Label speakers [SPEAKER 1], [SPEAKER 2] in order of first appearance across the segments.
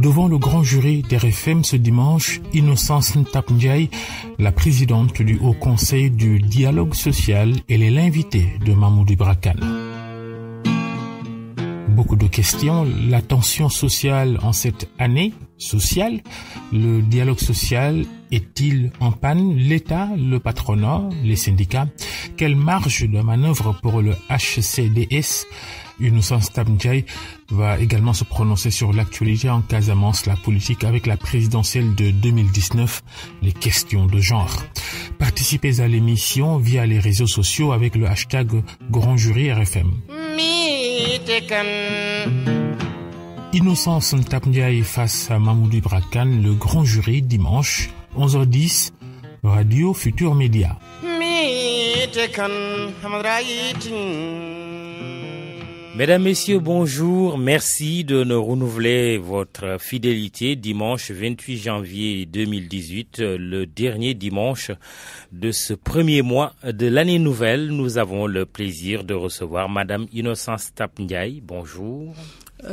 [SPEAKER 1] Devant le grand jury d'RFM ce dimanche, Innocence Ntap Ndiaye, la présidente du Haut Conseil du dialogue social, elle est l'invitée de Mamoudou Ibra Kane. Beaucoup de questions, la tension sociale en cette année sociale, le dialogue social est-il en panne, l'État, le patronat, les syndicats, quelle marge de manœuvre pour le HCDS? Innocence Ntap Ndiaye va également se prononcer sur l'actualité en Casamance, la politique avec la présidentielle de 2019, les questions de genre. Participez à l'émission via les réseaux sociaux avec le hashtag Grand Jury RFM. Innocence Ntap Ndiaye face à Mamoudou Ibra Kane, le grand jury dimanche, 11h10, Radio Futur Média.
[SPEAKER 2] Mesdames, Messieurs, bonjour. Merci de nous renouveler votre fidélité dimanche 28 janvier 2018, le dernier dimanche de ce premier mois de l'année nouvelle. Nous avons le plaisir de recevoir Madame Innocence Ntap Ndiaye. Bonjour.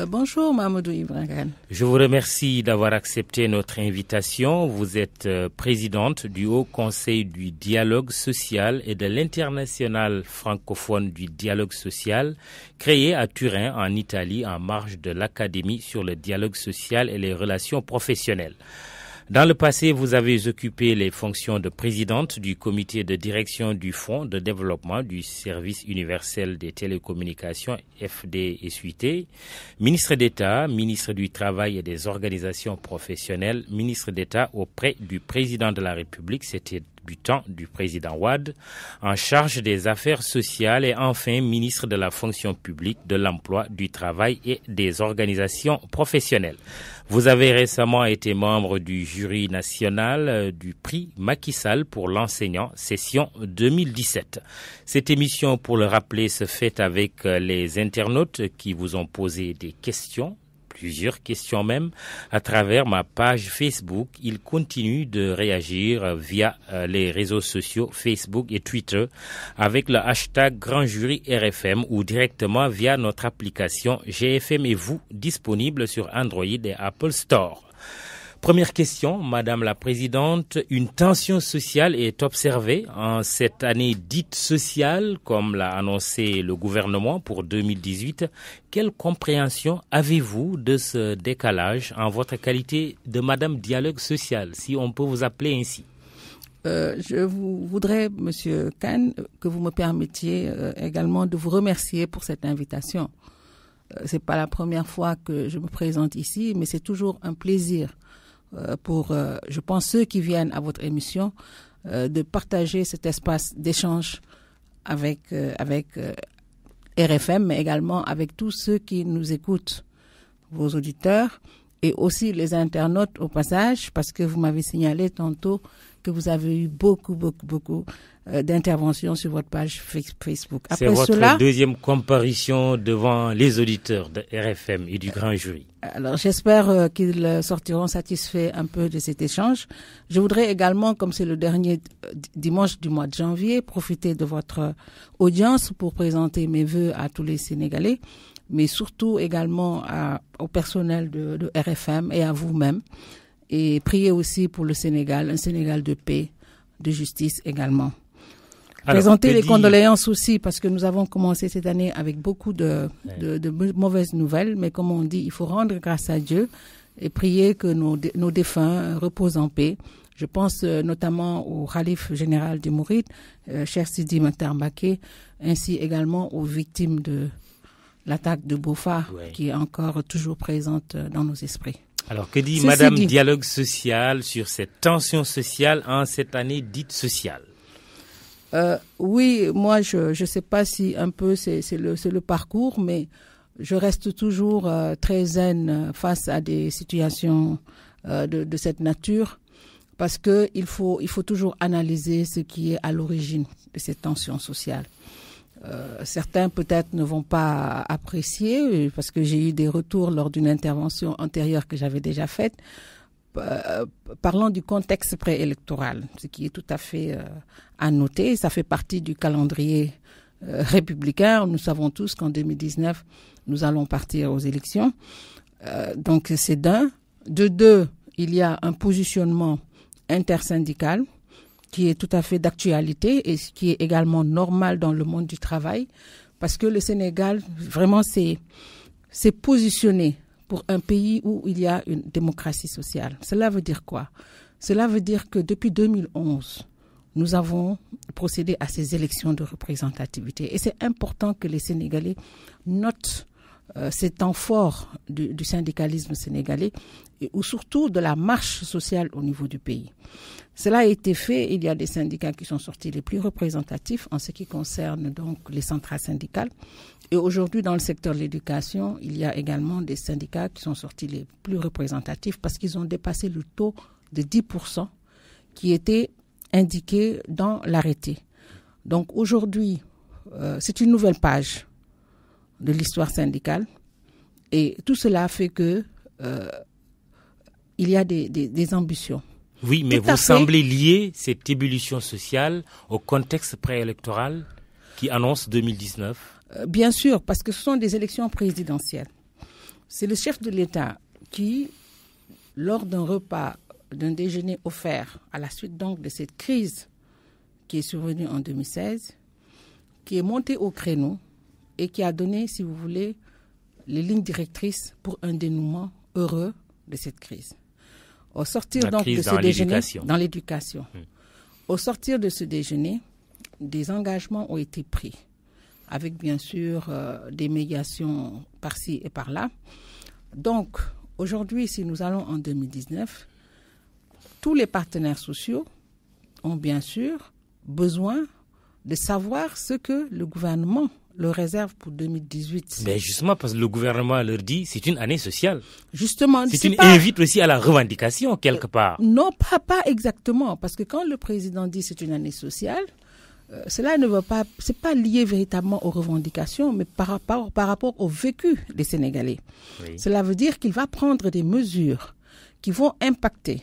[SPEAKER 3] Bonjour Mamoudou Ibra Kane.
[SPEAKER 2] Je vous remercie d'avoir accepté notre invitation. Vous êtes présidente du Haut Conseil du dialogue social et de l'Internationale francophone du dialogue social, créé à Turin en Italie en marge de l'Académie sur le dialogue social et les relations professionnelles. Dans le passé, vous avez occupé les fonctions de présidente du comité de direction du Fonds de développement du service universel des télécommunications FDSUT, ministre d'État, ministre du Travail et des organisations professionnelles, ministre d'État auprès du président de la République, c'était du temps du président Wade, en charge des affaires sociales et enfin ministre de la fonction publique, de l'emploi, du travail et des organisations professionnelles. Vous avez récemment été membre du jury national du prix Macky Sall pour l'enseignant, session 2017. Cette émission, pour le rappeler, se fait avec les internautes qui vous ont posé des questions, plusieurs questions même, à travers ma page Facebook. Ils continuent de réagir via les réseaux sociaux Facebook et Twitter avec le hashtag Grand Jury RFM ou directement via notre application GFM et vous, disponible sur Android et Apple Store. Première question, Madame la Présidente, une tension sociale est observée en cette année dite sociale, comme l'a annoncé le gouvernement pour 2018. Quelle compréhension avez-vous de ce décalage en votre qualité de Madame Dialogue Social, si on peut vous appeler ainsi?
[SPEAKER 3] Je voudrais, Monsieur Kane, que vous me permettiez également de vous remercier pour cette invitation. C'est pas la première fois que je me présente ici, mais c'est toujours un plaisir pour, je pense, ceux qui viennent à votre émission, de partager cet espace d'échange avec RFM, mais également avec tous ceux qui nous écoutent, vos auditeurs, et aussi les internautes au passage, parce que vous m'avez signalé tantôt que vous avez eu beaucoup d'interventions sur votre page Facebook.
[SPEAKER 2] C'est votre deuxième comparution devant les auditeurs de RFM et du grand jury.
[SPEAKER 3] Alors j'espère qu'ils sortiront satisfaits un peu de cet échange. Je voudrais également, comme c'est le dernier dimanche du mois de janvier, profiter de votre audience pour présenter mes vœux à tous les Sénégalais, mais surtout également au personnel de RFM et à vous-même. Et prier aussi pour le Sénégal, un Sénégal de paix, de justice également. Alors, présenter les condoléances aussi, parce que nous avons commencé cette année avec beaucoup de mauvaises nouvelles, mais comme on dit, il faut rendre grâce à Dieu et prier que nos défunts reposent en paix. Je pense notamment au Khalif général des Mourides, Cheikh Sidi Mokhtar Mbacké, ainsi également aux victimes de l'attaque de Bofa, qui est encore toujours présente dans nos esprits.
[SPEAKER 2] Alors, que dit Madame Dialogue Social sur cette tension sociale en cette année dite sociale?
[SPEAKER 3] Oui, moi, je sais pas si un peu c'est le parcours, mais je reste toujours très zen face à des situations de cette nature, parce que il faut toujours analyser ce qui est à l'origine de cette tension sociale. Certains peut-être ne vont pas apprécier, parce que j'ai eu des retours lors d'une intervention antérieure que j'avais déjà faite, parlant du contexte préélectoral, ce qui est tout à fait à noter. Ça fait partie du calendrier républicain. Nous savons tous qu'en 2019, nous allons partir aux élections. Donc c'est d'un. De deux, il y a un positionnement intersyndical qui est tout à fait d'actualité et qui est également normal dans le monde du travail, parce que le Sénégal vraiment s'est positionné pour un pays où il y a une démocratie sociale. Cela veut dire quoi? Cela veut dire que depuis 2011, nous avons procédé à ces élections de représentativité. Et c'est important que les Sénégalais notent ces temps forts du syndicalisme sénégalais ou surtout de la marche sociale au niveau du pays. Cela a été fait. Il y a des syndicats qui sont sortis les plus représentatifs en ce qui concerne donc les centrales syndicales. Et aujourd'hui, dans le secteur de l'éducation, il y a également des syndicats qui sont sortis les plus représentatifs parce qu'ils ont dépassé le taux de 10% qui était indiqué dans l'arrêté. Donc aujourd'hui, c'est une nouvelle page de l'histoire syndicale et tout cela fait que il y a des ambitions.
[SPEAKER 2] Oui, mais vous semblez lier cette ébullition sociale au contexte préélectoral qui annonce 2019.
[SPEAKER 3] Bien sûr, parce que ce sont des élections présidentielles. C'est le chef de l'État qui, lors d'un repas, d'un déjeuner offert à la suite donc de cette crise qui est survenue en 2016, qui est monté au créneau et qui a donné, si vous voulez, les lignes directrices pour un dénouement heureux de cette crise. Au sortir donc de ce déjeuner, dans l'éducation, au sortir de ce déjeuner, des engagements ont été pris, avec bien sûr des médiations par-ci et par-là. Donc, aujourd'hui, si nous allons en 2019, tous les partenaires sociaux ont bien sûr besoin de savoir ce que le gouvernement leur réserve pour 2018.
[SPEAKER 2] Mais justement, parce que le gouvernement leur dit c'est une année sociale.
[SPEAKER 3] Justement,
[SPEAKER 2] invite aussi à la revendication quelque part.
[SPEAKER 3] Non, pas exactement, parce que quand le président dit c'est une année sociale, cela ne veut pas, c'est pas lié véritablement aux revendications, mais par rapport au vécu des Sénégalais. Oui. Cela veut dire qu'il va prendre des mesures qui vont impacter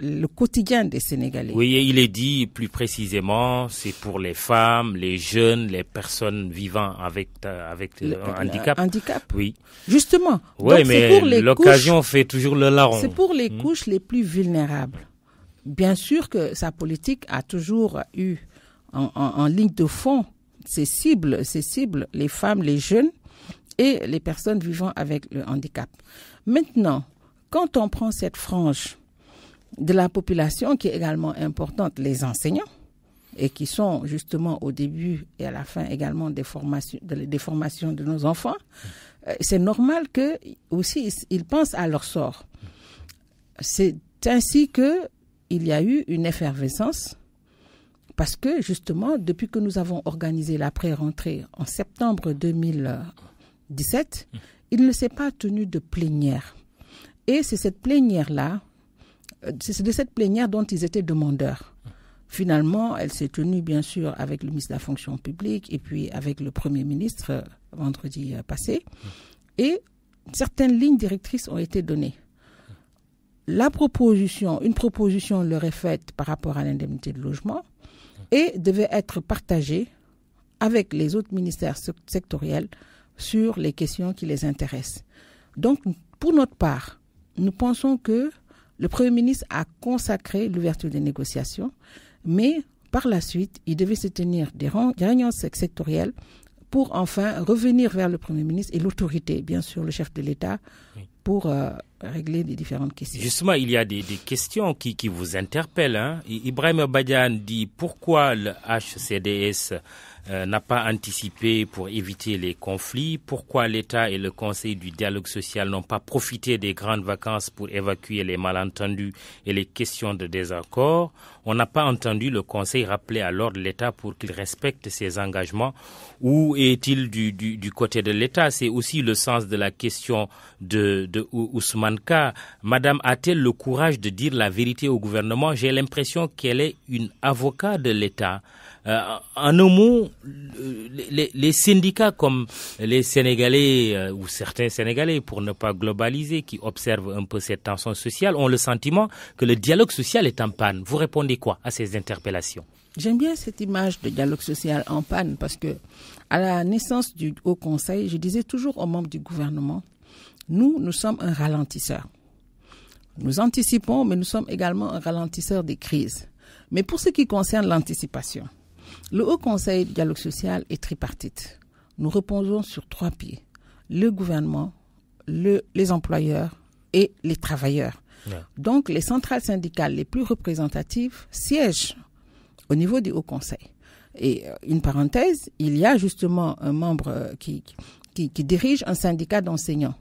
[SPEAKER 3] le quotidien des Sénégalais.
[SPEAKER 2] Oui, et il est dit plus précisément, c'est pour les femmes, les jeunes, les personnes vivant avec un
[SPEAKER 3] handicap.
[SPEAKER 2] Oui.
[SPEAKER 3] Justement.
[SPEAKER 2] Oui, mais l'occasion fait toujours le larron.
[SPEAKER 3] C'est pour les couches les plus vulnérables. Bien sûr que sa politique a toujours eu en ligne de fond ses cibles, les femmes, les jeunes et les personnes vivant avec le handicap. Maintenant, quand on prend cette frange de la population qui est également importante, les enseignants, et qui sont justement au début et à la fin également des formations de nos enfants, c'est normal que aussi ils pensent à leur sort. C'est ainsi que il y a eu une effervescence parce que justement depuis que nous avons organisé la pré-rentrée en septembre 2017, il ne s'est pas tenu de plénière. Et c'est cette plénière-là, c'est de cette plénière dont ils étaient demandeurs. Finalement, elle s'est tenue bien sûr avec le ministre de la Fonction publique et puis avec le Premier ministre vendredi passé. Et certaines lignes directrices ont été données. Une proposition leur est faite par rapport à l'indemnité de logement et devait être partagée avec les autres ministères sectoriels sur les questions qui les intéressent. Donc, pour notre part, nous pensons que le Premier ministre a consacré l'ouverture des négociations, mais par la suite, il devait se tenir des réunions sectorielles pour enfin revenir vers le Premier ministre et l'autorité, bien sûr, le chef de l'État, pour régler les différentes questions.
[SPEAKER 2] Justement, il y a des questions qui vous interpellent. Hein. Ibrahim Badiane dit pourquoi le HCDS n'a pas anticipé pour éviter les conflits, pourquoi l'État et le Conseil du dialogue social n'ont pas profité des grandes vacances pour évacuer les malentendus et les questions de désaccord. On n'a pas entendu le Conseil rappeler à l'ordre l'État pour qu'il respecte ses engagements. Où est-il du côté de l'État? C'est aussi le sens de la question de Ousmane Ka. Madame a-t-elle le courage de dire la vérité au gouvernement? J'ai l'impression qu'elle est une avocate de l'État. En un mot, les syndicats comme les Sénégalais ou certains Sénégalais, pour ne pas globaliser, qui observent un peu cette tension sociale, ont le sentiment que le dialogue social est en panne. Vous répondez quoi à ces interpellations?
[SPEAKER 3] J'aime bien cette image de dialogue social en panne parce que à la naissance du Haut Conseil, je disais toujours aux membres du gouvernement Nous sommes un ralentisseur. Nous anticipons, mais nous sommes également un ralentisseur des crises. Mais pour ce qui concerne l'anticipation, le Haut Conseil du dialogue social est tripartite. Nous reposons sur 3 pieds. Le gouvernement, les employeurs et les travailleurs. Ouais. Donc, les centrales syndicales les plus représentatives siègent au niveau du Haut Conseil. Et une parenthèse, il y a justement un membre qui dirige un syndicat d'enseignants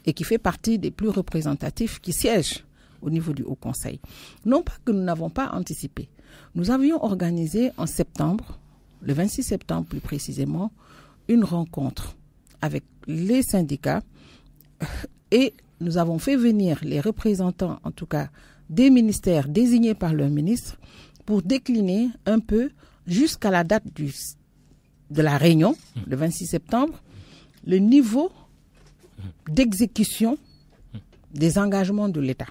[SPEAKER 3] et qui fait partie des plus représentatifs qui siègent au niveau du Haut Conseil. Non pas que nous n'avons pas anticipé. Nous avions organisé en septembre, le 26 septembre plus précisément, une rencontre avec les syndicats et nous avons fait venir les représentants, en tout cas des ministères désignés par leur ministre, pour décliner un peu jusqu'à la date de la réunion, le 26 septembre, le niveau d'exécution des engagements de l'État.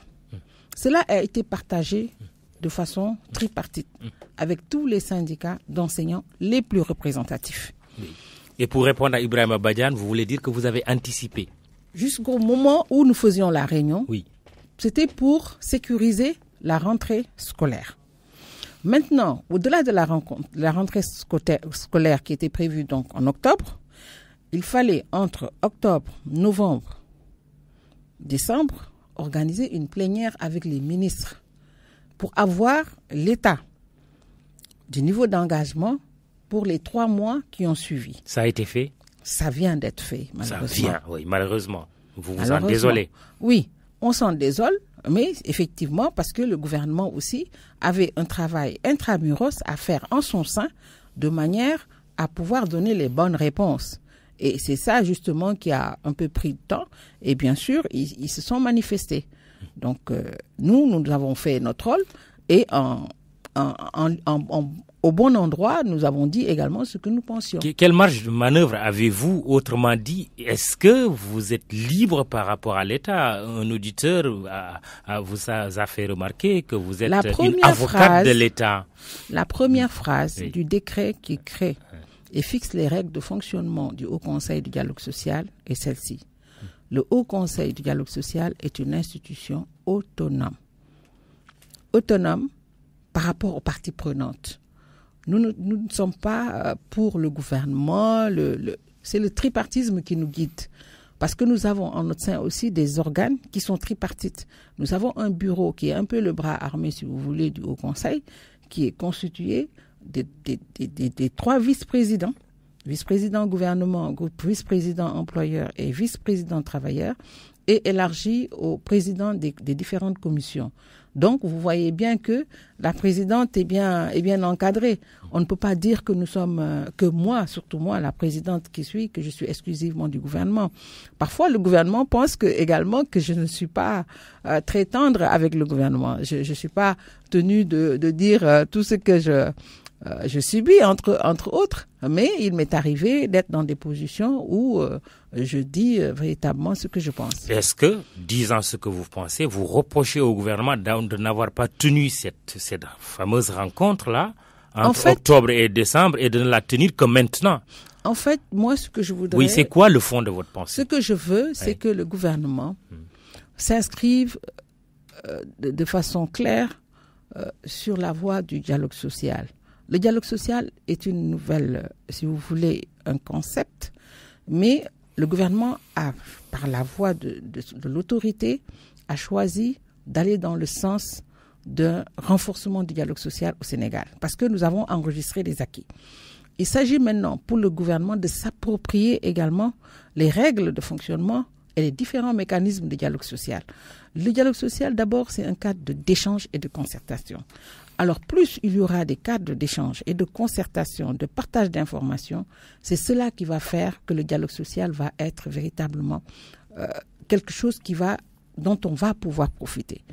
[SPEAKER 3] Cela a été partagé de façon tripartite avec tous les syndicats d'enseignants les plus représentatifs.
[SPEAKER 2] Et pour répondre à Ibrahima Badiane, vous voulez dire que vous avez anticipé? Jusqu'au
[SPEAKER 3] moment où nous faisions la réunion,
[SPEAKER 2] oui.
[SPEAKER 3] C'était pour sécuriser la rentrée scolaire. Maintenant, au-delà de la rentrée scolaire qui était prévue donc en octobre, il fallait entre octobre, novembre, décembre, organiser une plénière avec les ministres pour avoir l'état du niveau d'engagement pour les 3 mois qui ont suivi.
[SPEAKER 2] Ça a été fait?
[SPEAKER 3] Ça vient d'être fait, malheureusement.
[SPEAKER 2] Ça vient, oui, malheureusement. Vous vous en désolez?
[SPEAKER 3] Oui, on s'en désole, mais effectivement, parce que le gouvernement aussi avait un travail intramuros à faire en son sein de manière à pouvoir donner les bonnes réponses. Et c'est ça, justement, qui a un peu pris de temps. Et bien sûr, ils se sont manifestés. Donc, nous avons fait notre rôle et au bon endroit, nous avons dit également ce que nous pensions.
[SPEAKER 2] Quelle marge de manœuvre avez-vous? Autrement dit, est-ce que vous êtes libre par rapport à l'État? Un auditeur vous a fait remarquer que vous êtes une avocate de l'État.
[SPEAKER 3] La première phrase du décret qui crée et fixe les règles de fonctionnement du Haut Conseil du dialogue social est celle-ci. Le Haut Conseil du dialogue social est une institution autonome. Autonome par rapport aux parties prenantes. Nous ne sommes pas pour le gouvernement, c'est le tripartisme qui nous guide. Parce que nous avons en notre sein aussi des organes qui sont tripartites. Nous avons un bureau qui est un peu le bras armé, si vous voulez, du Haut Conseil, qui est constitué des 3 vice-présidents, vice-président gouvernement, vice-président employeur et vice-président travailleur, et élargi au président des différentes commissions. Donc, vous voyez bien que la présidente est bien encadrée. On ne peut pas dire que nous sommes, que moi, surtout moi, la présidente que je suis exclusivement du gouvernement. Parfois, le gouvernement pense également que je ne suis pas très tendre avec le gouvernement. Je ne suis pas tenue de dire tout ce que je subis, entre autres. Mais il m'est arrivé d'être dans des positions où je dis véritablement ce que je pense.
[SPEAKER 2] Est-ce que, disant ce que vous pensez, vous reprochez au gouvernement de n'avoir pas tenu cette fameuse rencontre-là entre octobre et décembre et de ne la tenir que maintenant?
[SPEAKER 3] En fait, moi, ce que je voudrais...
[SPEAKER 2] Oui, c'est quoi le fond de votre pensée?
[SPEAKER 3] Ce que je veux, c'est que le gouvernement s'inscrive de façon claire sur la voie du dialogue social. Le dialogue social est une nouvelle, si vous voulez, un concept, mais le gouvernement a, par la voie de l'autorité, a choisi d'aller dans le sens d'un renforcement du dialogue social au Sénégal, parce que nous avons enregistré des acquis. Il s'agit maintenant pour le gouvernement de s'approprier également les règles de fonctionnement et les différents mécanismes de dialogue social. Le dialogue social, d'abord, c'est un cadre d'échange et de concertation. Alors, plus il y aura des cadres d'échange et de concertation, de partage d'informations, c'est cela qui va faire que le dialogue social va être véritablement quelque chose dont on va pouvoir profiter.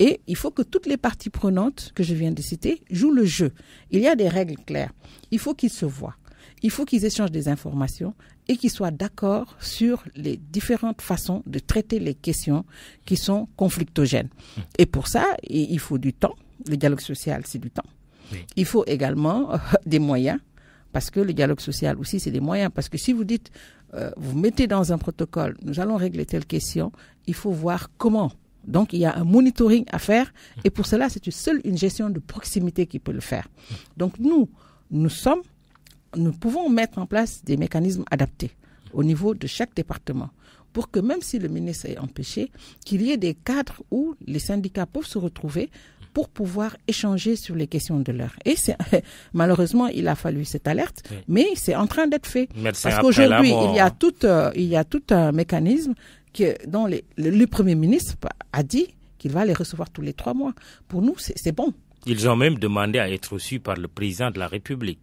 [SPEAKER 3] Et il faut que toutes les parties prenantes que je viens de citer jouent le jeu. Il y a des règles claires. Il faut qu'ils se voient. Il faut qu'ils échangent des informations et qu'ils soient d'accord sur les différentes façons de traiter les questions qui sont conflictogènes. Et pour ça, il faut du temps. Le dialogue social, c'est du temps. Oui. Il faut également des moyens Parce que le dialogue social aussi, c'est des moyens. Parce que si vous dites, vous mettez dans un protocole, nous allons régler telle question, il faut voir comment. Donc, il y a un monitoring à faire. Et pour cela, c'est seule une gestion de proximité qui peut le faire. Donc, nous pouvons mettre en place des mécanismes adaptés au niveau de chaque département pour que même si le ministre est empêché, qu'il y ait des cadres où les syndicats peuvent se retrouver pour pouvoir échanger sur les questions de l'heure. Et malheureusement, il a fallu cette alerte, mais c'est en train d'être fait. Parce qu'aujourd'hui, il y a tout un mécanisme dont le Premier ministre a dit qu'il va les recevoir tous les 3 mois. Pour nous, c'est bon.
[SPEAKER 2] Ils ont même demandé à être reçus par le président de la République.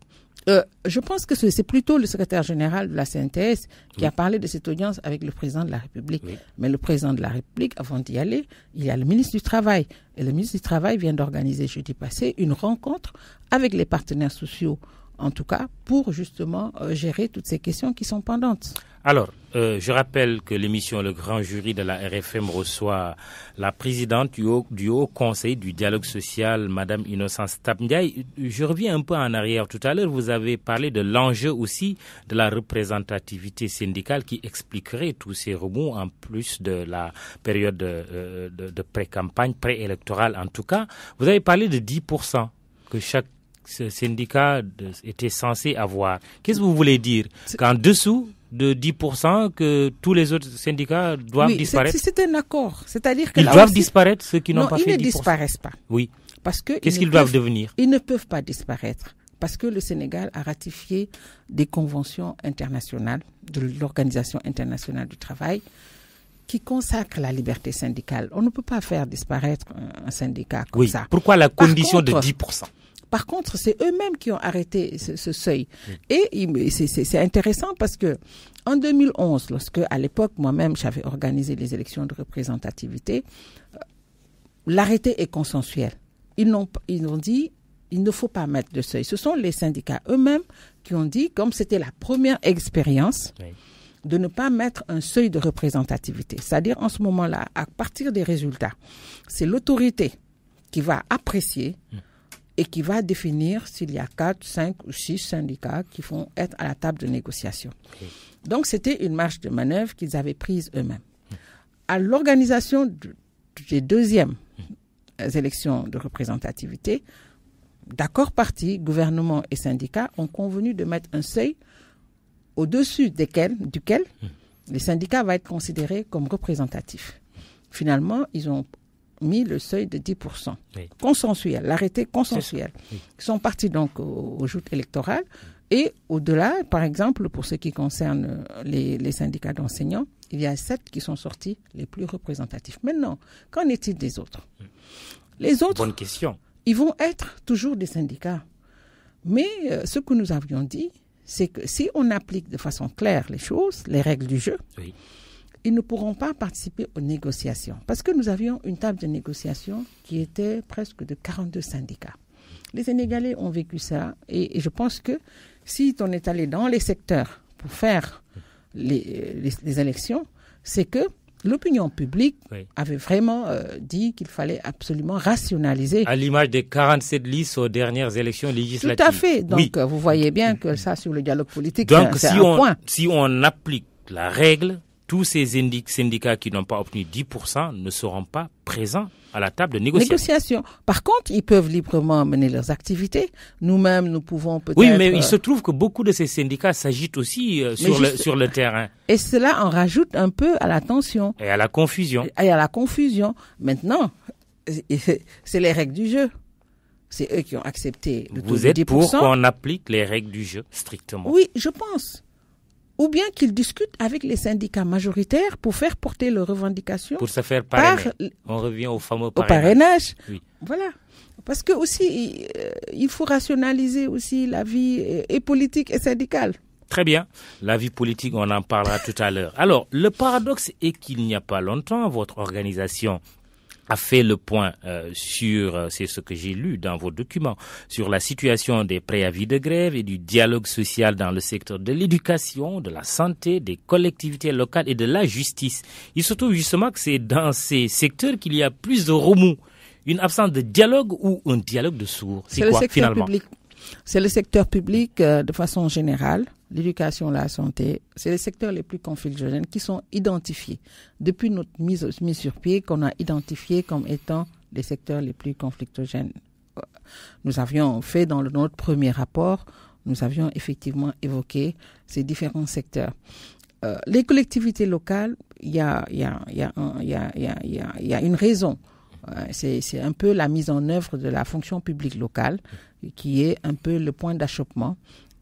[SPEAKER 3] Je pense que c'est plutôt le secrétaire général de la CNTS qui a parlé de cette audience avec le président de la République. Oui. Mais le président de la République, avant d'y aller, il y a le ministre du Travail. Et le ministre du Travail vient d'organiser jeudi passé une rencontre avec les partenaires sociaux, en tout cas, pour justement gérer toutes ces questions qui sont pendantes.
[SPEAKER 2] Alors, je rappelle que l'émission Le Grand Jury de la RFM reçoit la présidente du Haut Conseil du dialogue social, Madame Innocence Ntap Ndiaye. Je reviens un peu en arrière. Tout à l'heure, vous avez parlé de l'enjeu aussi de la représentativité syndicale qui expliquerait tous ces remous en plus de la période de pré-campagne, préélectorale en tout cas. Vous avez parlé de 10% que chaque syndicat était censé avoir. Qu'est-ce que vous voulez dire? Qu'en dessous de 10%, que tous les autres syndicats doivent disparaître?
[SPEAKER 3] C'est un accord. C'est-à-dire que
[SPEAKER 2] ils doivent disparaître, ceux qui n'ont pas fait 10%.
[SPEAKER 3] Non, ils ne disparaissent pas.
[SPEAKER 2] Oui.
[SPEAKER 3] Parce que
[SPEAKER 2] qu'est-ce qu'ils doivent devenir?
[SPEAKER 3] Ils ne peuvent pas disparaître. Parce que le Sénégal a ratifié des conventions internationales de l'Organisation internationale du travail qui consacrent la liberté syndicale. On ne peut pas faire disparaître un syndicat comme ça.
[SPEAKER 2] Pourquoi la condition de 10%?
[SPEAKER 3] Par contre, c'est eux-mêmes qui ont arrêté ce seuil. Et c'est intéressant parce que en 2011, lorsque à l'époque moi-même j'avais organisé les élections de représentativité, l'arrêté est consensuel. Ils ont dit il ne faut pas mettre de seuil. Ce sont les syndicats eux-mêmes qui ont dit, comme c'était la première expérience, de ne pas mettre un seuil de représentativité. C'est-à-dire en ce moment-là, à partir des résultats, c'est l'autorité qui va apprécier et qui va définir s'il y a 4, 5 ou 6 syndicats qui vont être à la table de négociation. Donc, c'était une marge de manœuvre qu'ils avaient prise eux-mêmes. À l'organisation des deuxièmes élections de représentativité, d'accord partis, gouvernement et syndicats ont convenu de mettre un seuil au-dessus duquel les syndicats vont être considérés comme représentatifs. Finalement, ils ont mis le seuil de 10%. Consensuel, l'arrêté consensuel. Ils sont partis donc aux joutes électorales et au-delà, par exemple, pour ce qui concerne les syndicats d'enseignants, il y a 7 qui sont sortis les plus représentatifs. Maintenant, qu'en est-il des autres? Les autres,
[SPEAKER 2] bonne question.
[SPEAKER 3] Ils vont être toujours des syndicats. Mais ce que nous avions dit, c'est que si on applique de façon claire les choses, les règles du jeu, ils ne pourront pas participer aux négociations. Parce que nous avions une table de négociation qui était presque de 42 syndicats. Les Sénégalais ont vécu ça et je pense que si on est allé dans les secteurs pour faire les élections, c'est que l'opinion publique avait vraiment dit qu'il fallait absolument rationaliser.
[SPEAKER 2] À l'image des 47 listes aux dernières élections législatives.
[SPEAKER 3] Tout à fait. Donc, vous voyez bien que ça, sur le dialogue politique,
[SPEAKER 2] donc,
[SPEAKER 3] c'est un point.
[SPEAKER 2] Si on applique la règle, tous ces syndicats qui n'ont pas obtenu 10% ne seront pas présents à la table de négociation.
[SPEAKER 3] Par contre, ils peuvent librement mener leurs activités. Nous-mêmes, nous pouvons peut-être...
[SPEAKER 2] Oui, mais il se trouve que beaucoup de ces syndicats s'agitent aussi sur le terrain.
[SPEAKER 3] Et cela en rajoute un peu à la tension.
[SPEAKER 2] Et à la confusion.
[SPEAKER 3] Maintenant, c'est les règles du jeu. C'est eux qui ont accepté le taux de 10%.
[SPEAKER 2] Vous êtes pour qu'on applique les règles du jeu strictement?
[SPEAKER 3] Oui, je pense. Ou bien qu'ils discutent avec les syndicats majoritaires pour faire porter leurs revendications.
[SPEAKER 2] Pour se faire parrainer. On revient au fameux parrainage.
[SPEAKER 3] Oui. Voilà. Parce que aussi, il faut rationaliser aussi la vie et politique et syndicale.
[SPEAKER 2] Très bien. La vie politique, on en parlera tout à l'heure. Alors, le paradoxe est qu'il n'y a pas longtemps, votre organisation a fait le point c'est ce que j'ai lu dans vos documents, sur la situation des préavis de grève et du dialogue social dans le secteur de l'éducation, de la santé, des collectivités locales et de la justice. Il se trouve justement que c'est dans ces secteurs qu'il y a plus de remous. Une absence de dialogue ou un dialogue de sourds. C'est quoi finalement?
[SPEAKER 3] C'est le secteur public de façon générale, l'éducation, la santé, c'est les secteurs les plus conflictogènes qui sont identifiés. Depuis notre mise sur pied, qu'on a identifié comme étant les secteurs les plus conflictogènes. Nous avions fait dans notre premier rapport, nous avions effectivement évoqué ces différents secteurs. Les collectivités locales, il y a une raison. C'est un peu la mise en œuvre de la fonction publique locale qui est un peu le point d'achoppement.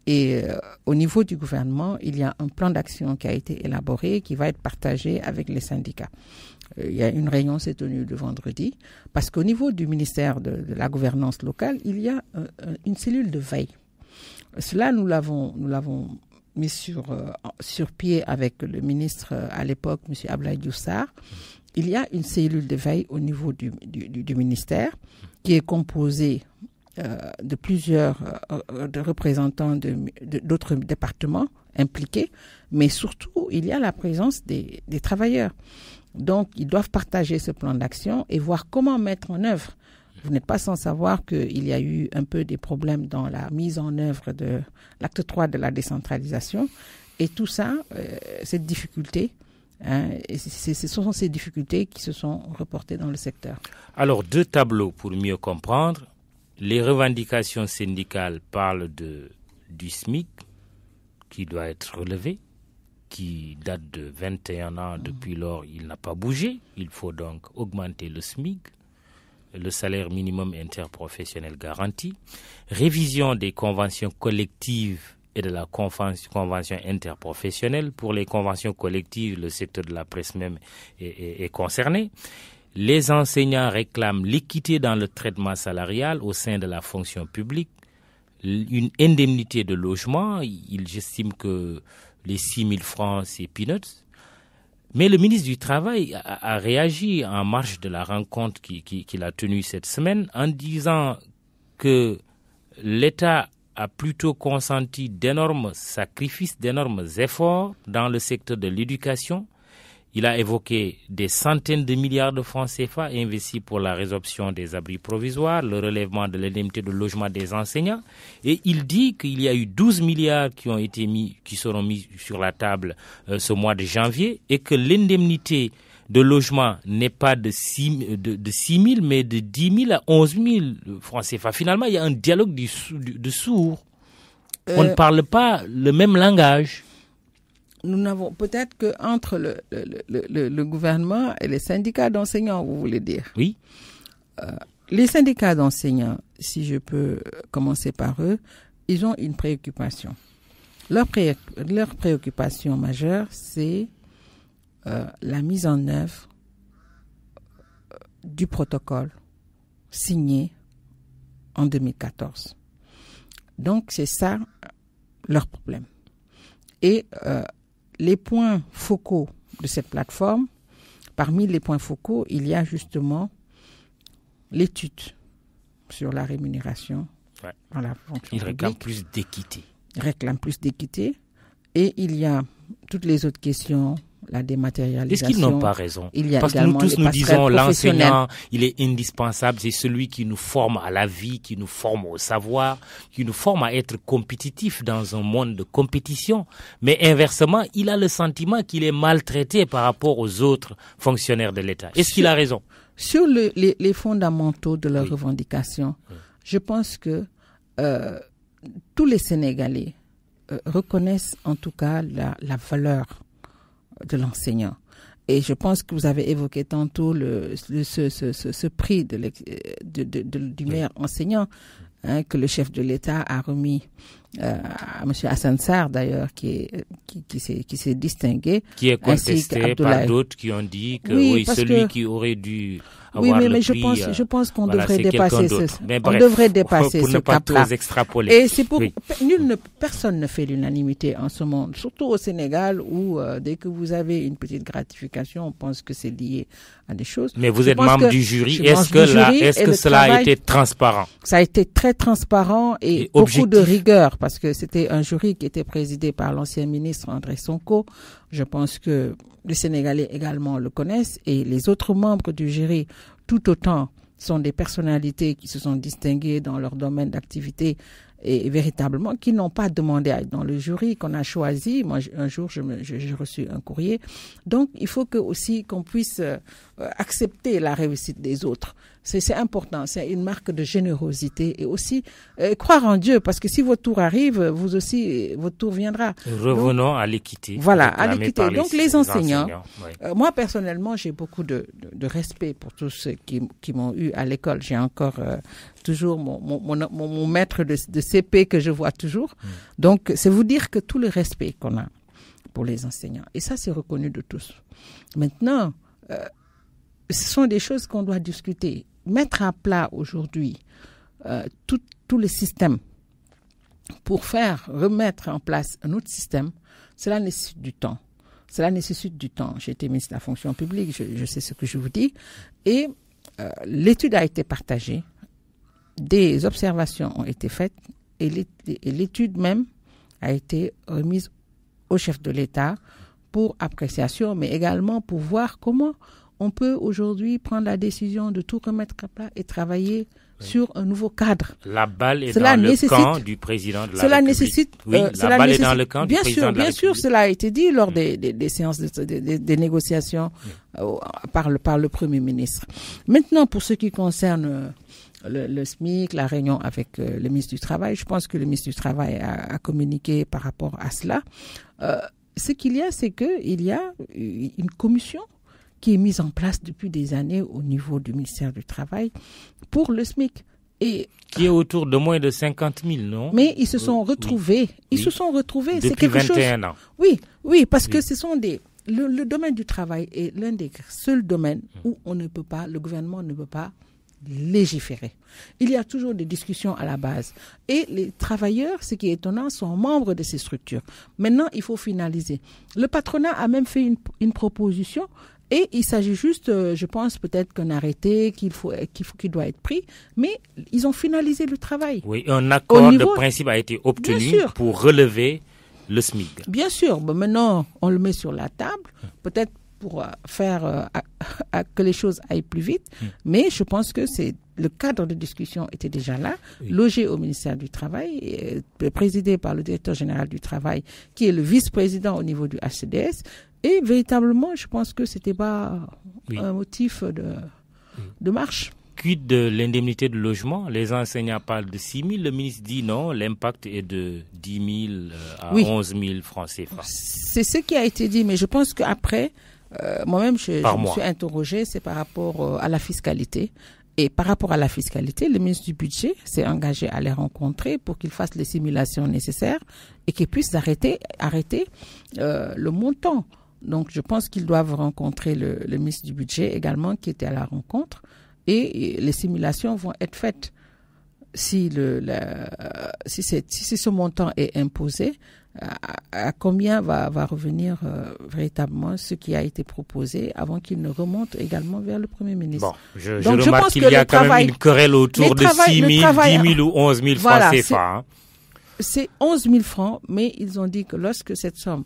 [SPEAKER 3] Et au niveau du gouvernement, il y a un plan d'action qui a été élaboré, qui va être partagé avec les syndicats. Il y a une réunion s'est tenue le vendredi, parce qu'au niveau du ministère de la gouvernance locale, il y a une cellule de veille. Cela, nous l'avons mis sur pied avec le ministre à l'époque, M. Abdoulaye Diouf Sarr. Il y a une cellule de veille au niveau du ministère qui est composée de plusieurs de représentants d'autres départements impliqués, mais surtout, il y a la présence des travailleurs. Donc, ils doivent partager ce plan d'action et voir comment mettre en œuvre. Vous n'êtes pas sans savoir qu'il y a eu un peu des problèmes dans la mise en œuvre de l'acte 3 de la décentralisation. Et tout ça, cette difficulté, ce sont ces difficultés qui se sont reportées dans le secteur.
[SPEAKER 2] Alors, deux tableaux pour mieux comprendre. Les revendications syndicales parlent du SMIC qui doit être relevé, qui date de 21 ans. Depuis lors, il n'a pas bougé. Il faut donc augmenter le SMIC, le salaire minimum interprofessionnel garanti, révision des conventions collectives et de la convention interprofessionnelle. Pour les conventions collectives, le secteur de la presse même est concerné. Les enseignants réclament l'équité dans le traitement salarial au sein de la fonction publique, une indemnité de logement. J'estime que les 6 000 francs, c'est peanuts. Mais le ministre du Travail a réagi en marge de la rencontre qu'il a tenue cette semaine en disant que l'État a plutôt consenti d'énormes sacrifices, d'énormes efforts dans le secteur de l'éducation. Il a évoqué des centaines de milliards de francs CFA investis pour la résorption des abris provisoires, le relèvement de l'indemnité de logement des enseignants. Et il dit qu'il y a eu 12 milliards qui seront mis sur la table ce mois de janvier et que l'indemnité de logement n'est pas de 6 000, mais de 10 000 à 11 000 francs CFA. Finalement, il y a un dialogue de sourds. On ne parle pas le même langage.
[SPEAKER 3] Nous n'avons peut-être qu'entre le gouvernement et les syndicats d'enseignants, vous voulez dire?
[SPEAKER 2] Oui.
[SPEAKER 3] Les syndicats d'enseignants, si je peux commencer par eux, ils ont une préoccupation. Leur préoccupation majeure, c'est la mise en œuvre du protocole signé en 2014. Donc, c'est ça leur problème. Et les points focaux de cette plateforme, parmi les points focaux, il y a justement l'étude sur la rémunération dans la fonction publique.
[SPEAKER 2] Ils réclament plus d'équité.
[SPEAKER 3] Ils réclament plus d'équité. Et il y a toutes les autres questions, la dématérialisation.
[SPEAKER 2] Est-ce qu'ils n'ont pas raison?
[SPEAKER 3] Il y a
[SPEAKER 2] parce que nous tous nous disons l'enseignant, il est indispensable, c'est celui qui nous forme à la vie, qui nous forme au savoir, qui nous forme à être compétitif dans un monde de compétition. Mais inversement, il a le sentiment qu'il est maltraité par rapport aux autres fonctionnaires de l'État. Est-ce qu'il a raison?
[SPEAKER 3] Sur les fondamentaux de leurs revendications, je pense que tous les Sénégalais reconnaissent en tout cas la valeur de l'enseignant. Et je pense que vous avez évoqué tantôt ce prix du meilleur enseignant que le chef de l'État a remis à M. Hassan Sarr, d'ailleurs, qui s'est distingué.
[SPEAKER 2] Qui est contesté par d'autres qui ont dit que celui qui aurait dû avoir le prix,
[SPEAKER 3] je pense qu'on devrait dépasser ce cap-là. Et c'est pour personne ne fait l'unanimité en ce monde, surtout au Sénégal où dès que vous avez une petite gratification, on pense que c'est lié à des choses.
[SPEAKER 2] Mais vous êtes membre du jury. Est-ce que cela a été transparent?
[SPEAKER 3] Ça a été très transparent et beaucoup de rigueur, parce que c'était un jury qui était présidé par l'ancien ministre André Sonko. Je pense que les Sénégalais également le connaissent et les autres membres du jury, tout autant, sont des personnalités qui se sont distinguées dans leur domaine d'activité et véritablement, qui n'ont pas demandé à être dans le jury, qu'on a choisi. Moi, un jour, j'ai reçu un courrier. Donc, il faut qu'on puisse accepter la réussite des autres. C'est important, c'est une marque de générosité et aussi croire en Dieu, parce que si votre tour arrive, vous aussi, votre tour viendra.
[SPEAKER 2] Revenons à l'équité.
[SPEAKER 3] Voilà, à l'équité. Donc les enseignants,
[SPEAKER 2] oui.
[SPEAKER 3] Moi personnellement, j'ai beaucoup de respect pour tous ceux qui m'ont eu à l'école. J'ai encore toujours mon maître de CP que je vois toujours. Donc c'est vous dire que tout le respect qu'on a pour les enseignants. Et ça, c'est reconnu de tous. Maintenant, ce sont des choses qu'on doit discuter. Mettre à plat aujourd'hui tout le système pour remettre en place un autre système, cela nécessite du temps. J'ai été ministre de la fonction publique, je sais ce que je vous dis. Et l'étude a été partagée, des observations ont été faites et l'étude même a été remise au chef de l'État pour appréciation, mais également pour voir comment on peut aujourd'hui prendre la décision de tout remettre à plat et travailler sur un nouveau cadre.
[SPEAKER 2] La balle est dans le camp du président de la République. La balle est dans le camp du président de la République.
[SPEAKER 3] Bien sûr, cela a été dit lors des séances des négociations par le Premier ministre. Maintenant, pour ce qui concerne le SMIC, la réunion avec le ministre du Travail, je pense que le ministre du Travail a communiqué par rapport à cela. Ce qu'il y a, c'est qu'il y a une commission qui est mise en place depuis des années au niveau du ministère du Travail pour le SMIC. Et
[SPEAKER 2] qui est autour de moins de 50 000, non?
[SPEAKER 3] Mais ils se sont retrouvés.
[SPEAKER 2] Se
[SPEAKER 3] sont retrouvés.
[SPEAKER 2] Depuis
[SPEAKER 3] c'est quelque
[SPEAKER 2] 21 ans.
[SPEAKER 3] Oui, parce que ce sont le domaine du travail est l'un des seuls domaines où le gouvernement ne peut pas légiférer. Il y a toujours des discussions à la base. Et les travailleurs, ce qui est étonnant, sont membres de ces structures. Maintenant, il faut finaliser. Le patronat a même fait une proposition. Et il s'agit juste, je pense peut-être qu'un arrêté qu'il doit être pris, mais ils ont finalisé le travail.
[SPEAKER 2] Oui, un accord de principe a été obtenu pour relever le SMIC.
[SPEAKER 3] Bien sûr, bon, maintenant on le met sur la table, peut-être pour faire que les choses aillent plus vite, mais je pense que le cadre de discussion était déjà là, logé au ministère du Travail, présidé par le directeur général du Travail, qui est le vice-président au niveau du HCDS. Et véritablement, je pense que c'était pas un motif de marche.
[SPEAKER 2] Quid de l'indemnité de logement? Les enseignants parlent de 6 000. Le ministre dit non, l'impact est de 10 000 à 11 000 francs CFA.
[SPEAKER 3] C'est ce qui a été dit, mais je pense qu'après, moi-même, je me suis interrogée, c'est par rapport à la fiscalité. Et par rapport à la fiscalité, le ministre du Budget s'est engagé à les rencontrer pour qu'ils fassent les simulations nécessaires et qu'ils puissent arrêter le montant. Donc, je pense qu'ils doivent rencontrer le ministre du Budget également qui était à la rencontre et les simulations vont être faites. Si ce montant est imposé, à combien va revenir véritablement ce qui a été proposé avant qu'il ne remonte également vers le Premier ministre.
[SPEAKER 2] Bon, je remarque qu'il y a quand même une querelle autour de 6 000, 10 000 ou 11 000 francs CFA.
[SPEAKER 3] C'est 11 000 francs, mais ils ont dit que lorsque cette somme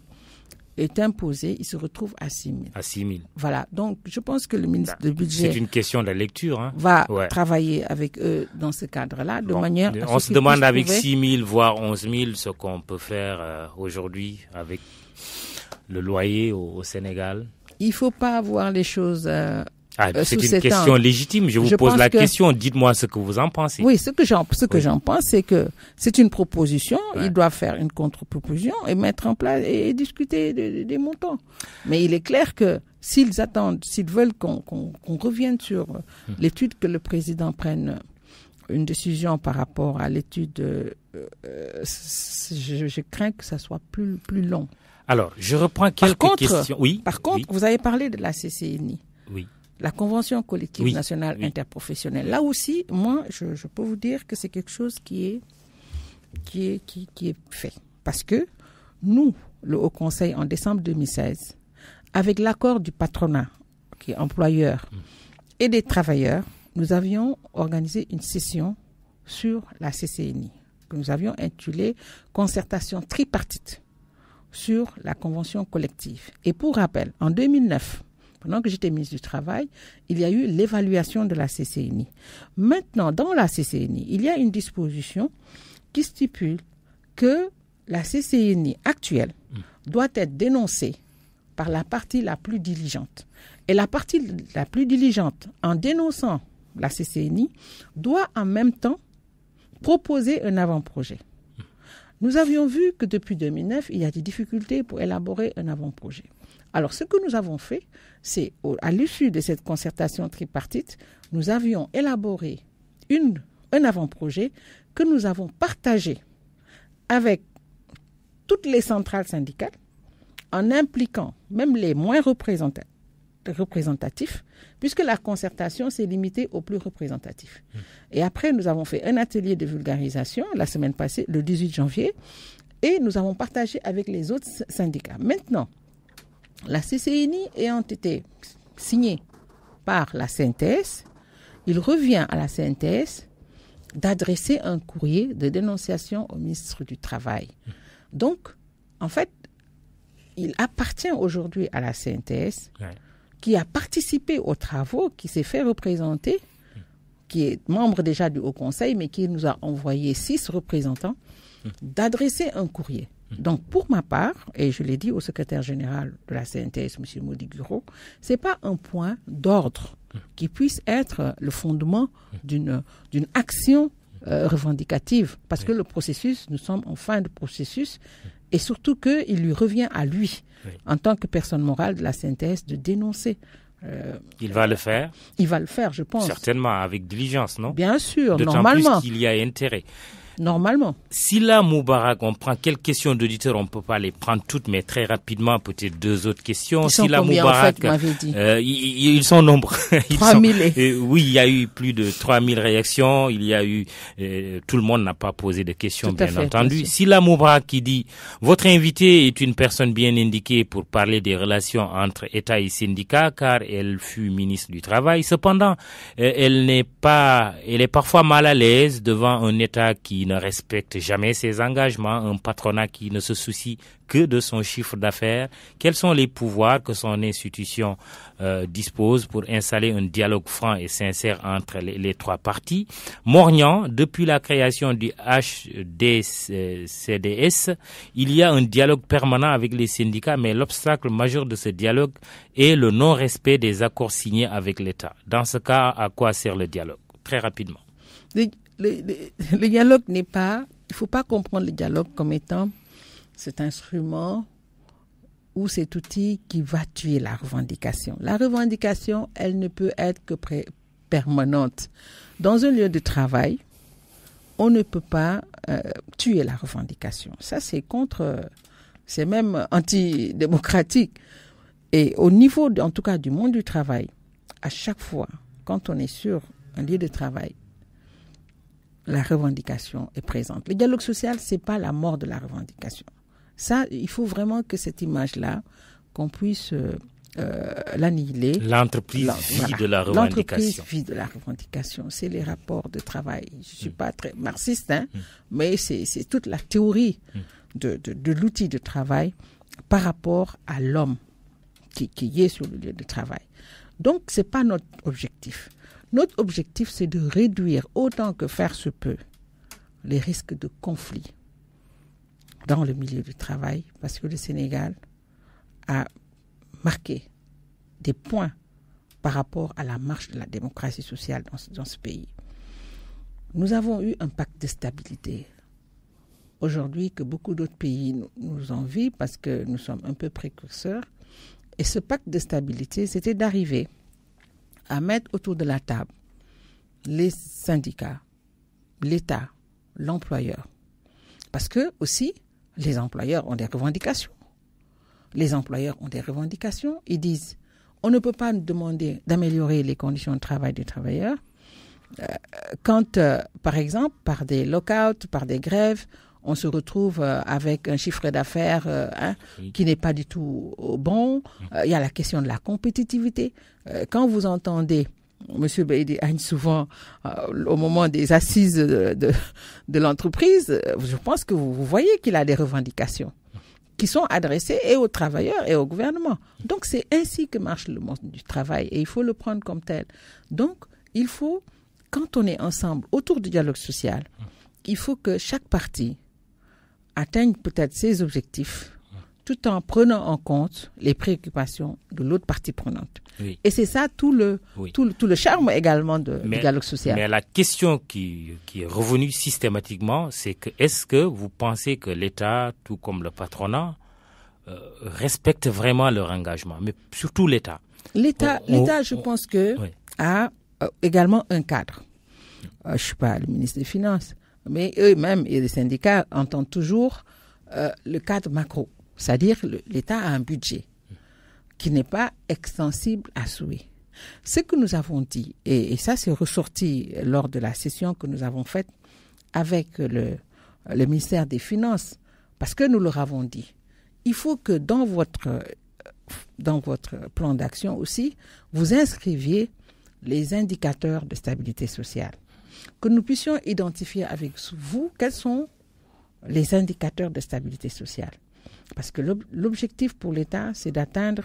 [SPEAKER 3] est imposé, il se retrouve à 6 000.
[SPEAKER 2] À 6 000.
[SPEAKER 3] Voilà. Donc, je pense que le ministre du Budget...
[SPEAKER 2] C'est une question de la lecture.
[SPEAKER 3] Va travailler avec eux dans ce cadre-là, de manière...
[SPEAKER 2] On se demande avec 6 000, voire 11 000, ce qu'on peut faire aujourd'hui avec le loyer au Sénégal.
[SPEAKER 3] Il ne faut pas voir les choses...
[SPEAKER 2] c'est une question légitime. Je vous pose la question. Dites-moi ce que vous en pensez.
[SPEAKER 3] Oui, ce que j'en pense, c'est que c'est une proposition. Ils doivent faire une contre-proposition et mettre en place et discuter des montants. Mais il est clair que s'ils veulent qu'on revienne sur l'étude, que le président prenne une décision par rapport à l'étude, je crains que ça soit plus long.
[SPEAKER 2] Alors, je reprends quelques questions.
[SPEAKER 3] Par contre, vous avez parlé de la CCNI.
[SPEAKER 2] Oui.
[SPEAKER 3] La Convention collective nationale interprofessionnelle. Là aussi, moi, je peux vous dire que c'est quelque chose qui est fait. Parce que nous, le Haut Conseil, en décembre 2016, avec l'accord du patronat, qui est employeur, et des travailleurs, nous avions organisé une session sur la CCNI, que nous avions intitulée « Concertation tripartite sur la Convention collective ». Et pour rappel, en 2009, pendant que j'étais ministre du Travail, il y a eu l'évaluation de la CCNI. Maintenant, dans la CCNI, il y a une disposition qui stipule que la CCNI actuelle doit être dénoncée par la partie la plus diligente. Et la partie la plus diligente, en dénonçant la CCNI, doit en même temps proposer un avant-projet. Nous avions vu que depuis 2009, il y a des difficultés pour élaborer un avant-projet. Alors, ce que nous avons fait, c'est, à l'issue de cette concertation tripartite, nous avions élaboré un avant-projet que nous avons partagé avec toutes les centrales syndicales, en impliquant même les moins représentatifs, puisque la concertation s'est limitée aux plus représentatifs. Et après, nous avons fait un atelier de vulgarisation la semaine passée, le 18 janvier, et nous avons partagé avec les autres syndicats. Maintenant, la CCNI ayant été signée par la CNTS, il revient à la CNTS d'adresser un courrier de dénonciation au ministre du Travail. Donc, en fait, il appartient aujourd'hui à la CNTS, qui a participé aux travaux, qui s'est fait représenter, qui est membre déjà du Haut Conseil, mais qui nous a envoyé 6 représentants, d'adresser un courrier. Donc, pour ma part, et je l'ai dit au secrétaire général de la CNTS, M. Mody Guro, ce n'est pas un point d'ordre qui puisse être le fondement d'une action revendicative, parce que le processus, nous sommes en fin de processus, et surtout qu'il lui revient à lui, en tant que personne morale de la CNTS, de dénoncer.
[SPEAKER 2] Il va le faire?
[SPEAKER 3] Il va le faire, je pense.
[SPEAKER 2] Certainement, avec diligence, non?
[SPEAKER 3] Bien sûr,
[SPEAKER 2] d'autant
[SPEAKER 3] normalement.
[SPEAKER 2] D'autant plus qu'il y a intérêt.
[SPEAKER 3] Normalement.
[SPEAKER 2] Silla Moubarak, on prend quelques questions d'auditeurs, on ne peut pas les prendre toutes, mais très rapidement, peut-être 2 autres questions.
[SPEAKER 3] Ils sont
[SPEAKER 2] Silla
[SPEAKER 3] combien,
[SPEAKER 2] Moubarak,
[SPEAKER 3] en fait, vous m'avez dit
[SPEAKER 2] ils sont nombreux.
[SPEAKER 3] 3000.
[SPEAKER 2] Oui, il y a eu plus de 3000 réactions. Il y a eu, tout le monde n'a pas posé de questions, bien entendu. Silla Moubarak qui dit, votre invité est une personne bien indiquée pour parler des relations entre État et syndicats, car elle fut ministre du Travail. Cependant, elle est parfois mal à l'aise devant un État qui ne respecte jamais ses engagements, un patronat qui ne se soucie que de son chiffre d'affaires. Quels sont les pouvoirs que son institution dispose pour installer un dialogue franc et sincère entre les 3 parties? Morgnan, depuis la création du HDCDS, il y a un dialogue permanent avec les syndicats, mais l'obstacle majeur de ce dialogue est le non-respect des accords signés avec l'État. Dans ce cas, à quoi sert le dialogue? Très rapidement.
[SPEAKER 3] Le dialogue n'est pas... Il ne faut pas comprendre le dialogue comme étant cet instrument ou cet outil qui va tuer la revendication. La revendication, elle ne peut être que permanente. Dans un lieu de travail, on ne peut pas tuer la revendication. Ça, c'est même antidémocratique. Et au niveau, en tout cas, du monde du travail, à chaque fois, quand on est sur un lieu de travail, la revendication est présente. Le dialogue social, c'est pas la mort de la revendication. Ça, il faut vraiment que cette image-là, qu'on puisse l'annihiler.
[SPEAKER 2] L'entreprise vit de la revendication.
[SPEAKER 3] L'entreprise vit de la revendication. C'est les rapports de travail. Je suis pas très marxiste, mais c'est toute la théorie de l'outil de travail par rapport à l'homme qui est sur le lieu de travail. Donc, c'est pas notre objectif. Notre objectif, c'est de réduire autant que faire se peut les risques de conflit dans le milieu du travail, parce que le Sénégal a marqué des points par rapport à la marche de la démocratie sociale dans ce pays. Nous avons eu un pacte de stabilité. Aujourd'hui, que beaucoup d'autres pays nous envient parce que nous sommes un peu précurseurs. Et ce pacte de stabilité, c'était d'arriver à mettre autour de la table les syndicats, l'État, l'employeur. Parce que aussi, les employeurs ont des revendications. Les employeurs ont des revendications. Ils disent, on ne peut pas nous demander d'améliorer les conditions de travail des travailleurs quand, par exemple, par des lockouts, par des grèves, on se retrouve avec un chiffre d'affaires qui n'est pas du tout bon. Il y a la question de la compétitivité. Quand vous entendez M. Beydi Agne souvent au moment des assises de l'entreprise, je pense que vous voyez qu'il a des revendications qui sont adressées et aux travailleurs et au gouvernement. Donc c'est ainsi que marche le monde du travail et il faut le prendre comme tel. Donc il faut, quand on est ensemble autour du dialogue social, il faut que chaque parti atteigne peut-être ses objectifs tout en prenant en compte les préoccupations de l'autre partie prenante.
[SPEAKER 2] Oui.
[SPEAKER 3] Et c'est ça tout le charme également du dialogue social.
[SPEAKER 2] Mais la question qui est revenue systématiquement, c'est que est-ce que vous pensez que l'État, tout comme le patronat, respecte vraiment leur engagement, mais surtout l'État? L'État,
[SPEAKER 3] je pense que a également un cadre. Je ne suis pas le ministre des Finances, mais eux-mêmes et les syndicats entendent toujours le cadre macro. C'est-à-dire l'État a un budget qui n'est pas extensible à souhait. Ce que nous avons dit, et ça c'est ressorti lors de la session que nous avons faite avec le ministère des Finances, parce que nous leur avons dit, il faut que dans votre plan d'action aussi, vous inscriviez les indicateurs de stabilité sociale. Que nous puissions identifier avec vous quels sont les indicateurs de stabilité sociale. Parce que l'objectif pour l'État, c'est d'atteindre,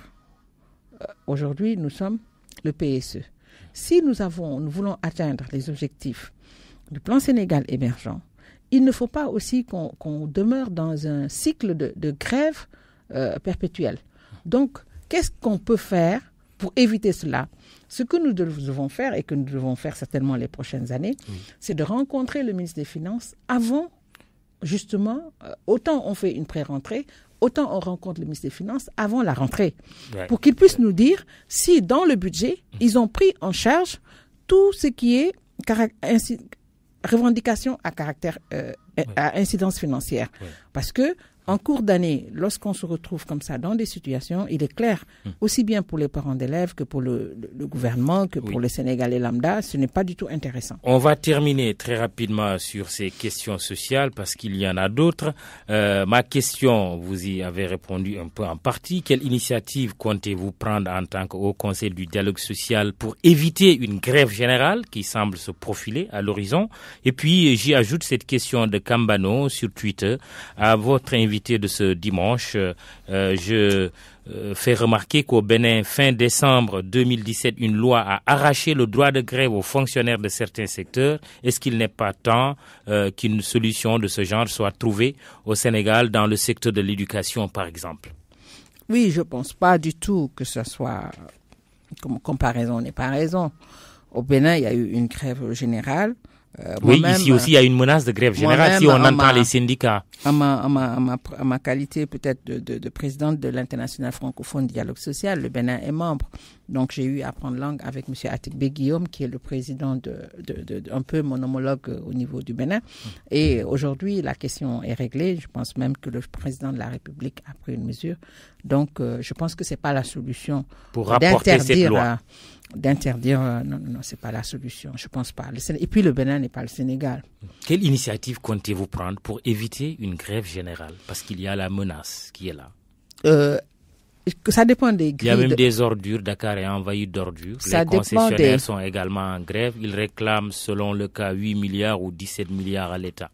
[SPEAKER 3] aujourd'hui nous sommes le PSE. Si nous voulons atteindre les objectifs du plan Sénégal émergent, il ne faut pas aussi qu'on demeure dans un cycle de grève perpétuelle. Donc, qu'est-ce qu'on peut faire pour éviter cela? Ce que nous devons faire, et que nous devons faire certainement les prochaines années, c'est de rencontrer le ministre des Finances avant, justement, autant on fait une pré-rentrée, autant on rencontre le ministre des Finances avant la rentrée, pour qu'il puisse nous dire si dans le budget, ils ont pris en charge tout ce qui est revendication à caractère à incidence financière. Parce que en cours d'année, lorsqu'on se retrouve comme ça dans des situations, il est clair, aussi bien pour les parents d'élèves que pour le gouvernement, que pour les Sénégalais lambda, ce n'est pas du tout intéressant.
[SPEAKER 2] On va terminer très rapidement sur ces questions sociales parce qu'il y en a d'autres. Ma question, vous y avez répondu un peu en partie. Quelle initiative comptez-vous prendre en tant qu'au Conseil du dialogue social pour éviter une grève générale qui semble se profiler à l'horizon? Et puis, j'y ajoute cette question de Kambano sur Twitter. À votre invité de ce dimanche, je fais remarquer qu'au Bénin, fin décembre 2017, une loi a arraché le droit de grève aux fonctionnaires de certains secteurs. Est-ce qu'il n'est pas temps qu'une solution de ce genre soit trouvée au Sénégal dans le secteur de l'éducation, par exemple?
[SPEAKER 3] Oui, je ne pense pas du tout que ce soit comme comparaison n'est pas raison. Au Bénin, il y a eu une grève générale.
[SPEAKER 2] Oui, ici aussi, il y a une menace de grève générale si on entend les syndicats.
[SPEAKER 3] À ma qualité peut-être de présidente de l'International francophone dialogue social, le Bénin est membre. Donc, j'ai eu à prendre langue avec M. Atikbe Guillaume, qui est le président un peu mon homologue au niveau du Bénin. Et aujourd'hui, la question est réglée. Je pense même que le président de la République a pris une mesure. Donc, je pense que c'est pas la solution
[SPEAKER 2] pour rapporter cette loi.
[SPEAKER 3] Non, c'est pas la solution. Je pense pas. Et puis, le Bénin n'est pas le Sénégal.
[SPEAKER 2] Quelle initiative comptez-vous prendre pour éviter une grève générale? Parce qu'il y a la menace qui est là.
[SPEAKER 3] Ça dépend des grilles.
[SPEAKER 2] Il y a même des ordures. Dakar est envahi d'ordures. Les concessionnaires sont également en grève. Ils réclament, selon le cas, 8 milliards ou 17 milliards à l'État.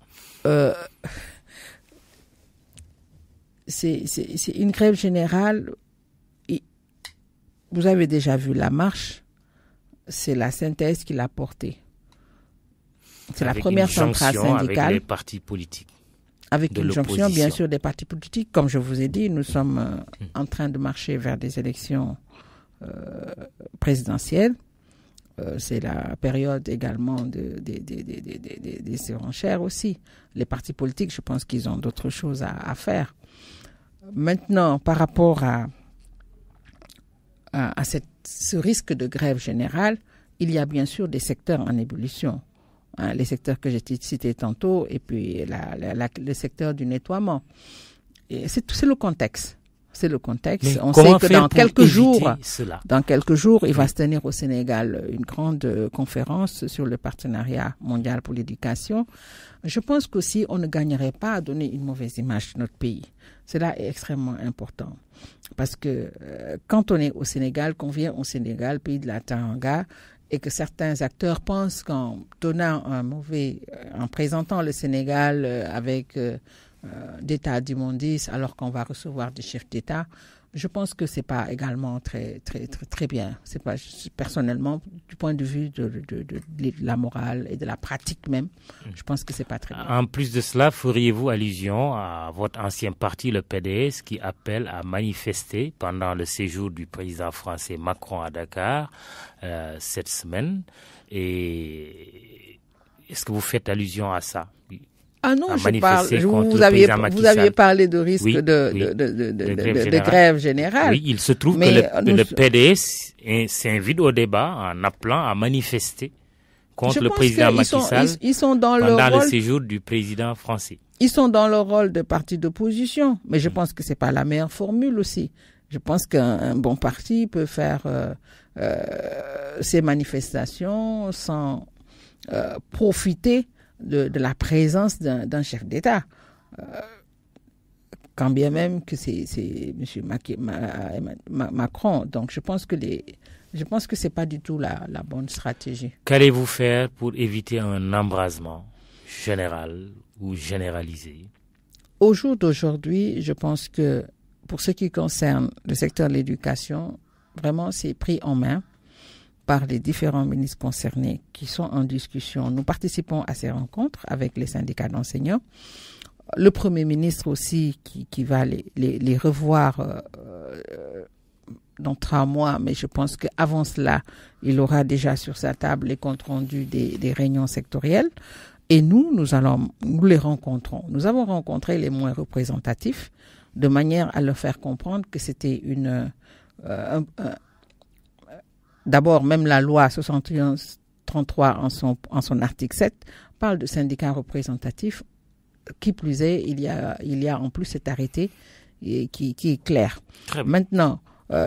[SPEAKER 3] C'est une grève générale. Vous avez déjà vu la marche. C'est la synthèse qui l'a portée. C'est la première centrale syndicale.
[SPEAKER 2] Avec les partis politiques.
[SPEAKER 3] Avec une jonction, bien sûr, des partis politiques. Comme je vous ai dit, nous sommes en train de marcher vers des élections présidentielles. C'est la période également des surenchères aussi. Les partis politiques, je pense qu'ils ont d'autres choses à faire. Maintenant, par rapport à ce risque de grève générale, il y a bien sûr des secteurs en ébullition. Les secteurs que j'ai cités tantôt, et puis le secteur du nettoiement. Et c'est le contexte. C'est le contexte.
[SPEAKER 2] Mais
[SPEAKER 3] on sait que dans quelques jours, il va
[SPEAKER 2] oui.
[SPEAKER 3] se tenir au Sénégal une grande conférence sur le partenariat mondial pour l'éducation. Je pense qu'aussi, on ne gagnerait pas à donner une mauvaise image de notre pays. Cela est extrêmement important. Parce que quand on est au Sénégal, qu'on vient au Sénégal, pays de la Teranga, et que certains acteurs pensent qu'en donnant en présentant le Sénégal avec d'état d'immondice, alors qu'on va recevoir des chefs d'État, Je pense que c'est pas également très bien. C'est pas, personnellement, du point de vue de la morale et de la pratique même, je pense que c'est pas très bien.
[SPEAKER 2] En plus de cela, feriez-vous allusion à votre ancien parti, le PDS, qui appelle à manifester pendant le séjour du président français Macron à Dakar cette semaine? Et est-ce que vous faites allusion à ça?
[SPEAKER 3] Ah non, je parle. Vous aviez parlé de risque de grève générale.
[SPEAKER 2] Oui, il se trouve que le PDS s'invite au débat en appelant à manifester contre le président Macky Sall pendant le séjour du président français.
[SPEAKER 3] Ils sont dans leur rôle de parti d'opposition, mais je pense que c'est pas la meilleure formule aussi. Je pense qu'un bon parti peut faire ces manifestations sans profiter de la présence d'un chef d'État, quand bien même que c'est M. Macron. Donc je pense que c'est pas du tout la bonne stratégie.
[SPEAKER 2] Qu'allez-vous faire pour éviter un embrasement général ou généralisé?
[SPEAKER 3] Au jour d'aujourd'hui, je pense que pour ce qui concerne le secteur de l'éducation, vraiment c'est pris en main par les différents ministres concernés qui sont en discussion. Nous participons à ces rencontres avec les syndicats d'enseignants. Le Premier ministre aussi qui va les revoir dans 3 mois, mais je pense qu'avant cela, il aura déjà sur sa table les comptes rendus des réunions sectorielles. Et nous les rencontrons. Nous avons rencontré les moins représentatifs de manière à leur faire comprendre que c'était d'abord, même la loi 71-33 en son article 7 parle de syndicats représentatifs. Qui plus est, il y a en plus cet arrêté qui est clair. Maintenant,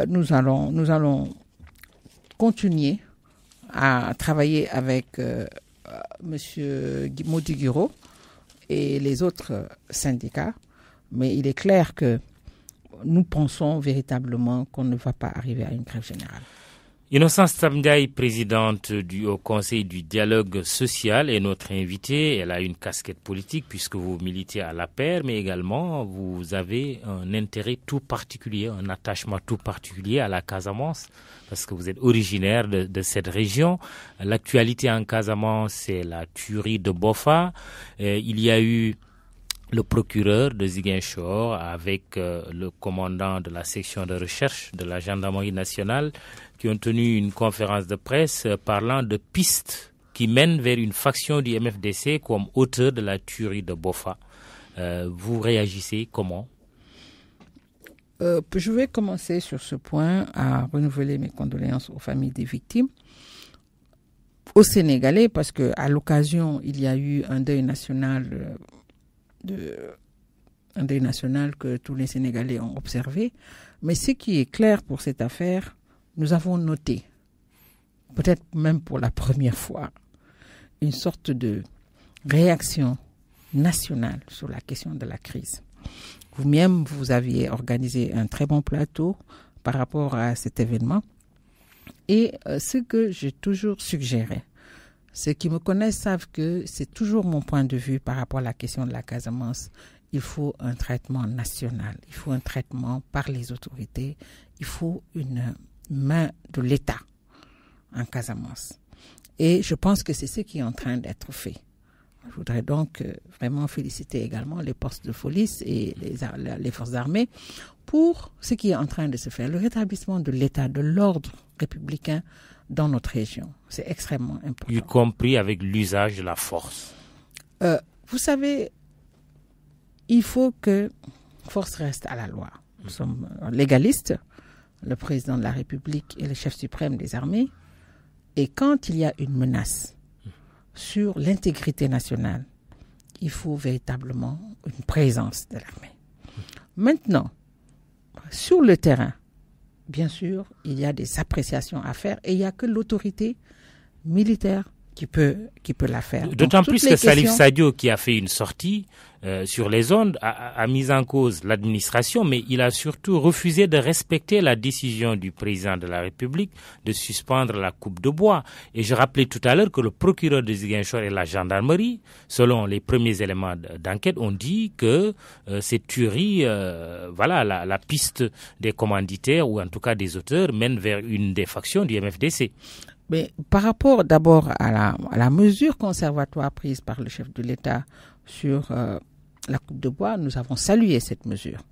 [SPEAKER 3] nous allons continuer à travailler avec Monsieur Mody Guiraud et les autres syndicats, mais il est clair que nous pensons véritablement qu'on ne va pas arriver à une grève générale.
[SPEAKER 2] Innocence Tamdiaye, présidente du Haut Conseil du dialogue social, est notre invitée. Elle a une casquette politique puisque vous militez à l'APR, mais également vous avez un intérêt tout particulier, un attachement tout particulier à la Casamance, parce que vous êtes originaire de cette région. L'actualité en Casamance, c'est la tuerie de Boffa. Il y a eu le procureur de Ziguinchor avec le commandant de la section de recherche de la gendarmerie nationale qui ont tenu une conférence de presse parlant de pistes qui mènent vers une faction du MFDC comme auteur de la tuerie de Boffa. Vous réagissez comment?
[SPEAKER 3] Je vais commencer sur ce point à renouveler mes condoléances aux familles des victimes, aux Sénégalais, parce que à l'occasion, il y a eu un deuil national que tous les Sénégalais ont observé. Mais ce qui est clair pour cette affaire, nous avons noté, peut-être même pour la première fois, une sorte de réaction nationale sur la question de la crise. Vous-même, vous aviez organisé un très bon plateau par rapport à cet événement. Et ce que j'ai toujours suggéré, ceux qui me connaissent savent que c'est toujours mon point de vue par rapport à la question de la Casamance. Il faut un traitement national, il faut un traitement par les autorités, il faut une main de l'État en Casamance. Et je pense que c'est ce qui est en train d'être fait. Je voudrais donc vraiment féliciter également les postes de police et les forces armées pour ce qui est en train de se faire. Le rétablissement de l'État, de l'ordre républicain dans notre région. C'est extrêmement important.
[SPEAKER 2] Y compris avec l'usage de la force.
[SPEAKER 3] Vous savez, il faut que force reste à la loi. Nous sommes légalistes, le président de la République est le chef suprême des armées. Et quand il y a une menace sur l'intégrité nationale, il faut véritablement une présence de l'armée. Maintenant, sur le terrain, bien sûr, il y a des appréciations à faire et il n'y a que l'autorité militaire qui peut la faire.
[SPEAKER 2] D'autant plus que Salif Sadio, qui a fait une sortie sur les ondes, a mis en cause l'administration, mais il a surtout refusé de respecter la décision du président de la République de suspendre la coupe de bois. Et je rappelais tout à l'heure que le procureur de Ziguinchor et la gendarmerie, selon les premiers éléments d'enquête, ont dit que cette tuerie, la piste des commanditaires ou en tout cas des auteurs mène vers une des factions du MFDC.
[SPEAKER 3] Mais par rapport d'abord à la mesure conservatoire prise par le chef de l'État sur la coupe de bois, nous avons salué cette mesure.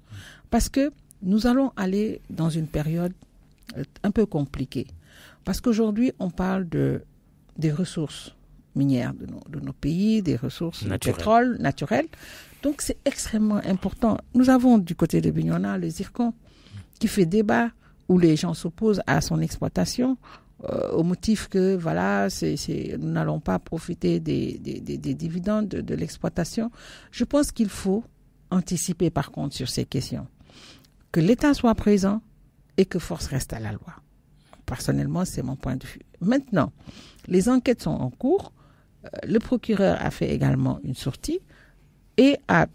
[SPEAKER 3] Parce que nous allons aller dans une période un peu compliquée. Parce qu'aujourd'hui, on parle des ressources minières de nos pays, des ressources de pétrole naturelles. Donc c'est extrêmement important. Nous avons du côté de Bignona le zircon qui fait débat, où les gens s'opposent à son exploitation, au motif que nous n'allons pas profiter des dividendes de l'exploitation. Je pense qu'il faut anticiper par contre sur ces questions. Que l'État soit présent et que force reste à la loi. Personnellement, c'est mon point de vue. Maintenant, les enquêtes sont en cours. Le procureur a fait également une sortie et a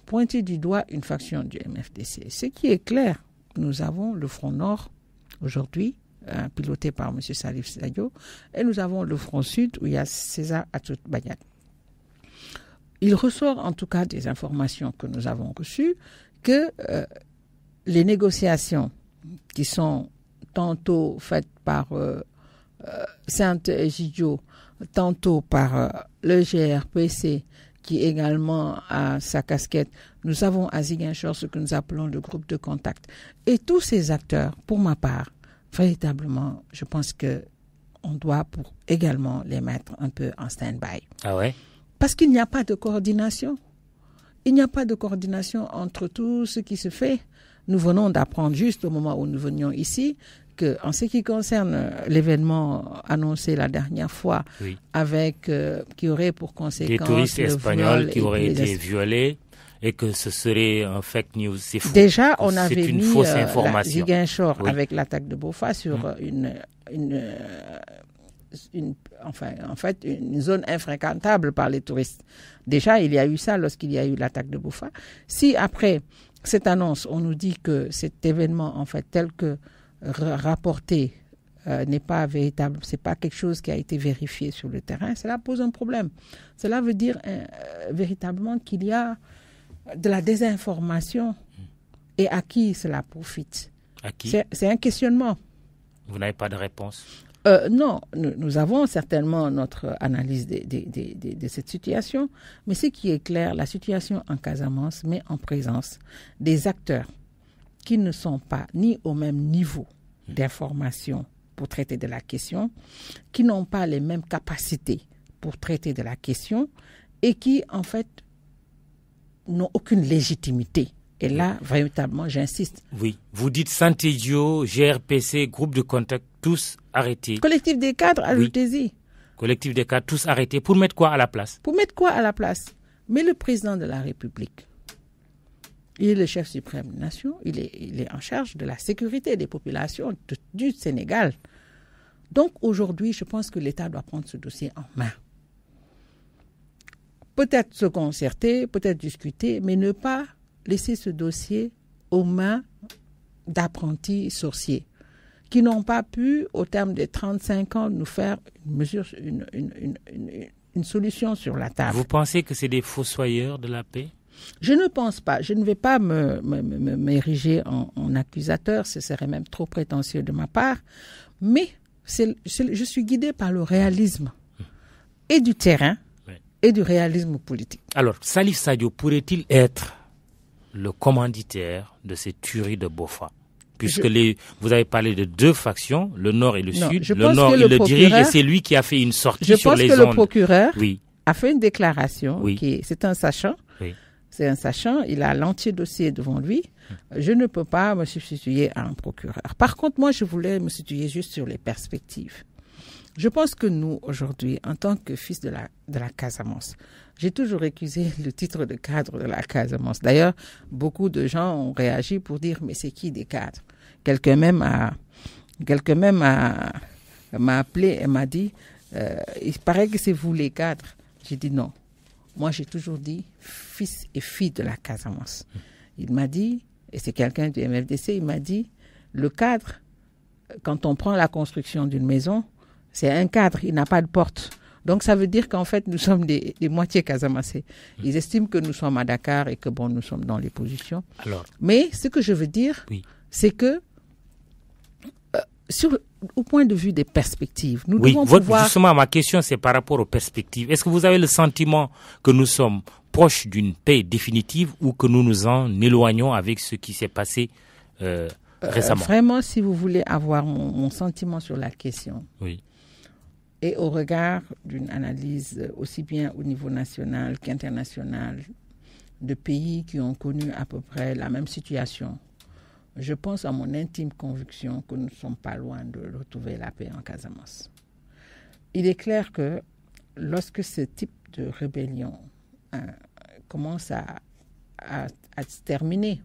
[SPEAKER 3] pointé du doigt une faction du MFDC. Ce qui est clair, nous avons le Front Nord aujourd'hui, piloté par M. Salif Sadio, et nous avons le Front Sud où il y a César Atoute-Badiane. Il ressort en tout cas des informations que nous avons reçues que les négociations qui sont tantôt faites par Saint-Egidio, tantôt par le GRPC, qui également a sa casquette. Nous avons à Ziguinchor ce que nous appelons le groupe de contact. Et tous ces acteurs, pour ma part, véritablement, je pense qu'on doit également les mettre un peu en stand-by.
[SPEAKER 2] Ah ouais?
[SPEAKER 3] Parce qu'il n'y a pas de coordination. Il n'y a pas de coordination entre tout ce qui se fait. Nous venons d'apprendre juste au moment où nous venions ici qu'en ce qui concerne l'événement annoncé la dernière fois, avec qui aurait pour conséquence
[SPEAKER 2] des touristes espagnols qui auraient été violés et que ce serait un fake news, c'est faux.
[SPEAKER 3] Déjà, on avait
[SPEAKER 2] une
[SPEAKER 3] mis
[SPEAKER 2] fausse information.
[SPEAKER 3] Ziguinchor avec l'attaque de Bofa sur une zone infréquentable par les touristes. Déjà, il y a eu ça lorsqu'il y a eu l'attaque de Bofa. Si après cette annonce, on nous dit que cet événement, en fait, tel que rapporté, n'est pas véritable, c'est pas quelque chose qui a été vérifié sur le terrain, cela pose un problème. Cela veut dire véritablement qu'il y a de la désinformation. Et à qui cela profite?
[SPEAKER 2] À qui?
[SPEAKER 3] C'est un questionnement.
[SPEAKER 2] Vous n'avez pas de réponse?
[SPEAKER 3] Non, nous avons certainement notre analyse de cette situation, mais ce qui est clair, la situation en Casamance met en présence des acteurs qui ne sont pas ni au même niveau d'information pour traiter de la question, qui n'ont pas les mêmes capacités pour traiter de la question et qui, en fait, n'ont aucune légitimité. Et là, véritablement, j'insiste.
[SPEAKER 2] Oui, vous dites Saint-Egidio, GRPC, groupe de contact, tous arrêtés.
[SPEAKER 3] Collectif des cadres, ajoutez-y.
[SPEAKER 2] Collectif des cadres, tous arrêtés. Pour mettre quoi à la place?
[SPEAKER 3] Pour mettre quoi à la place? Mais le président de la République, il est le chef suprême de la nation, il est en charge de la sécurité des populations du Sénégal. Donc aujourd'hui, je pense que l'État doit prendre ce dossier en main. Peut-être se concerter, peut-être discuter, mais ne pas laisser ce dossier aux mains d'apprentis sorciers qui n'ont pas pu, au terme des 35 ans, nous faire une solution sur la table.
[SPEAKER 2] Vous pensez que c'est des fossoyeurs de la paix?
[SPEAKER 3] Je ne pense pas. Je ne vais pas m'ériger en accusateur. Ce serait même trop prétentieux de ma part. Mais je suis guidée par le réalisme et du terrain et du réalisme politique.
[SPEAKER 2] Alors, Salif Sadio pourrait-il être le commanditaire de ces tueries de Bofa? Puisque vous avez parlé de deux factions, le Nord et le Sud. Le Nord, il le dirige et c'est lui qui a fait une sortie sur les ondes.
[SPEAKER 3] Je pense que le procureur a fait une déclaration. C'est un sachant.
[SPEAKER 2] Oui.
[SPEAKER 3] C'est un sachant, il a l'entier dossier devant lui. Je ne peux pas me substituer à un procureur. Par contre, moi, je voulais me situer juste sur les perspectives. Je pense que nous, aujourd'hui, en tant que fils de la Casamance, j'ai toujours accusé le titre de cadre de la Casamance. D'ailleurs, beaucoup de gens ont réagi pour dire, mais c'est qui des cadres? Quelqu'un même m'a appelé et m'a dit, il paraît que c'est vous les cadres. J'ai dit non. Moi, j'ai toujours dit fils et fille de la Casamance. Il m'a dit, et c'est quelqu'un du MFDC, il m'a dit, le cadre, quand on prend la construction d'une maison, c'est un cadre, il n'a pas de porte. Donc, ça veut dire qu'en fait, nous sommes des moitiés casamassés. Ils estiment que nous sommes à Dakar et que, bon, nous sommes dans les positions.
[SPEAKER 2] Alors,
[SPEAKER 3] mais ce que je veux dire,
[SPEAKER 2] oui,
[SPEAKER 3] c'est que, au point de vue des perspectives, nous devons pouvoir...
[SPEAKER 2] Justement, ma question, c'est par rapport aux perspectives. Est-ce que vous avez le sentiment que nous sommes proches d'une paix définitive ou que nous nous en éloignons avec ce qui s'est passé récemment?
[SPEAKER 3] Vraiment, si vous voulez avoir mon sentiment sur la question,
[SPEAKER 2] oui,
[SPEAKER 3] et au regard d'une analyse aussi bien au niveau national qu'international de pays qui ont connu à peu près la même situation, je pense à mon intime conviction que nous ne sommes pas loin de retrouver la paix en Casamance. Il est clair que lorsque ce type de rébellion commence à se terminer,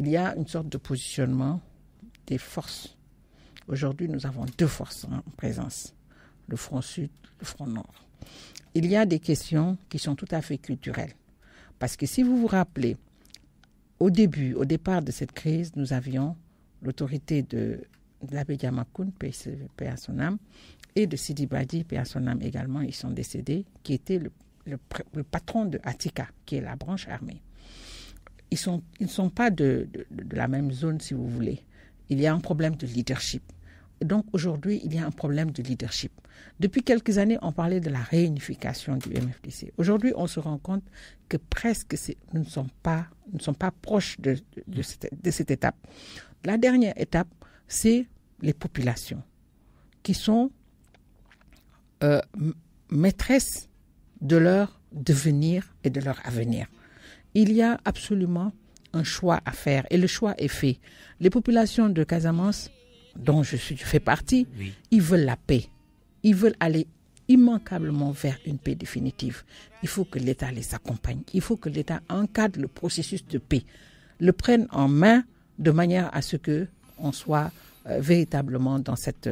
[SPEAKER 3] il y a une sorte de positionnement des forces. Aujourd'hui, nous avons deux forces en présence, le front sud, le front nord. Il y a des questions qui sont tout à fait culturelles. Parce que si vous vous rappelez, au départ de cette crise, nous avions l'autorité de l'abbé Diamacoune, paix à son âme, et de Sidi Badi, paix à son âme également, ils sont décédés, qui était le patron de Atika, qui est la branche armée. Ils ne sont pas de la même zone, si vous voulez. Il y a un problème de leadership. Donc aujourd'hui, il y a un problème de leadership. Depuis quelques années, on parlait de la réunification du MFDC. Aujourd'hui, on se rend compte que presque nous ne sommes pas proches de cette étape. La dernière étape, c'est les populations qui sont maîtresses de leur devenir et de leur avenir. Il y a absolument un choix à faire et le choix est fait. Les populations de Casamance, dont je fais partie, oui, ils veulent la paix. Ils veulent aller immanquablement vers une paix définitive. Il faut que l'État les accompagne. Il faut que l'État encadre le processus de paix, le prenne en main de manière à ce qu'on soit véritablement dans cette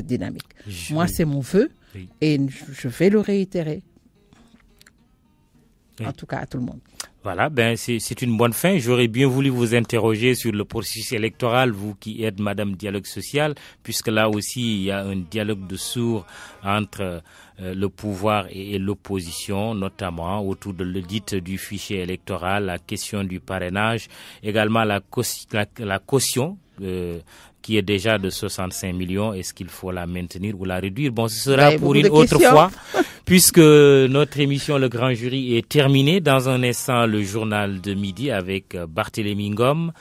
[SPEAKER 3] dynamique. Moi, c'est mon vœu, oui, et je vais le réitérer, oui, en tout cas à tout le monde.
[SPEAKER 2] Voilà, c'est une bonne fin. J'aurais bien voulu vous interroger sur le processus électoral, vous qui êtes Madame Dialogue Social, puisque là aussi il y a un dialogue de sourds entre le pouvoir et l'opposition, notamment autour de l'audit du fichier électoral, la question du parrainage, également la caution qui est déjà de 65 millions. Est-ce qu'il faut la maintenir ou la réduire? Bon, ce sera pour une autre fois, puisque notre émission Le Grand Jury est terminée. Dans un instant, le journal de midi avec Barthélémy Ngom.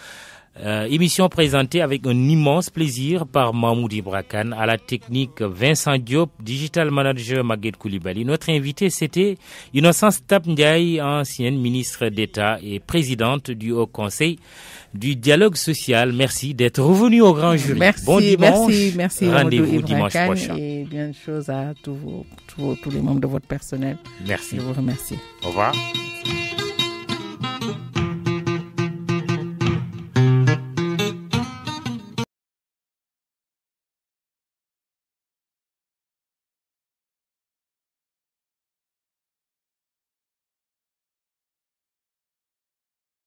[SPEAKER 2] Émission présentée avec un immense plaisir par Mahmoud Ibrakan, à la technique Vincent Diop, digital manager Maguette Koulibaly. Notre invité, c'était Innocence Tap Ndiaye, ancienne ministre d'État et présidente du Haut Conseil du dialogue social. Merci d'être revenu au Grand Jury.
[SPEAKER 3] Merci,
[SPEAKER 2] bon dimanche.
[SPEAKER 3] Merci.
[SPEAKER 2] Rendez-vous dimanche prochain.
[SPEAKER 3] Et bien de choses à tous les membres de votre personnel.
[SPEAKER 2] Merci.
[SPEAKER 3] Je vous remercie.
[SPEAKER 2] Au revoir.
[SPEAKER 3] Merci.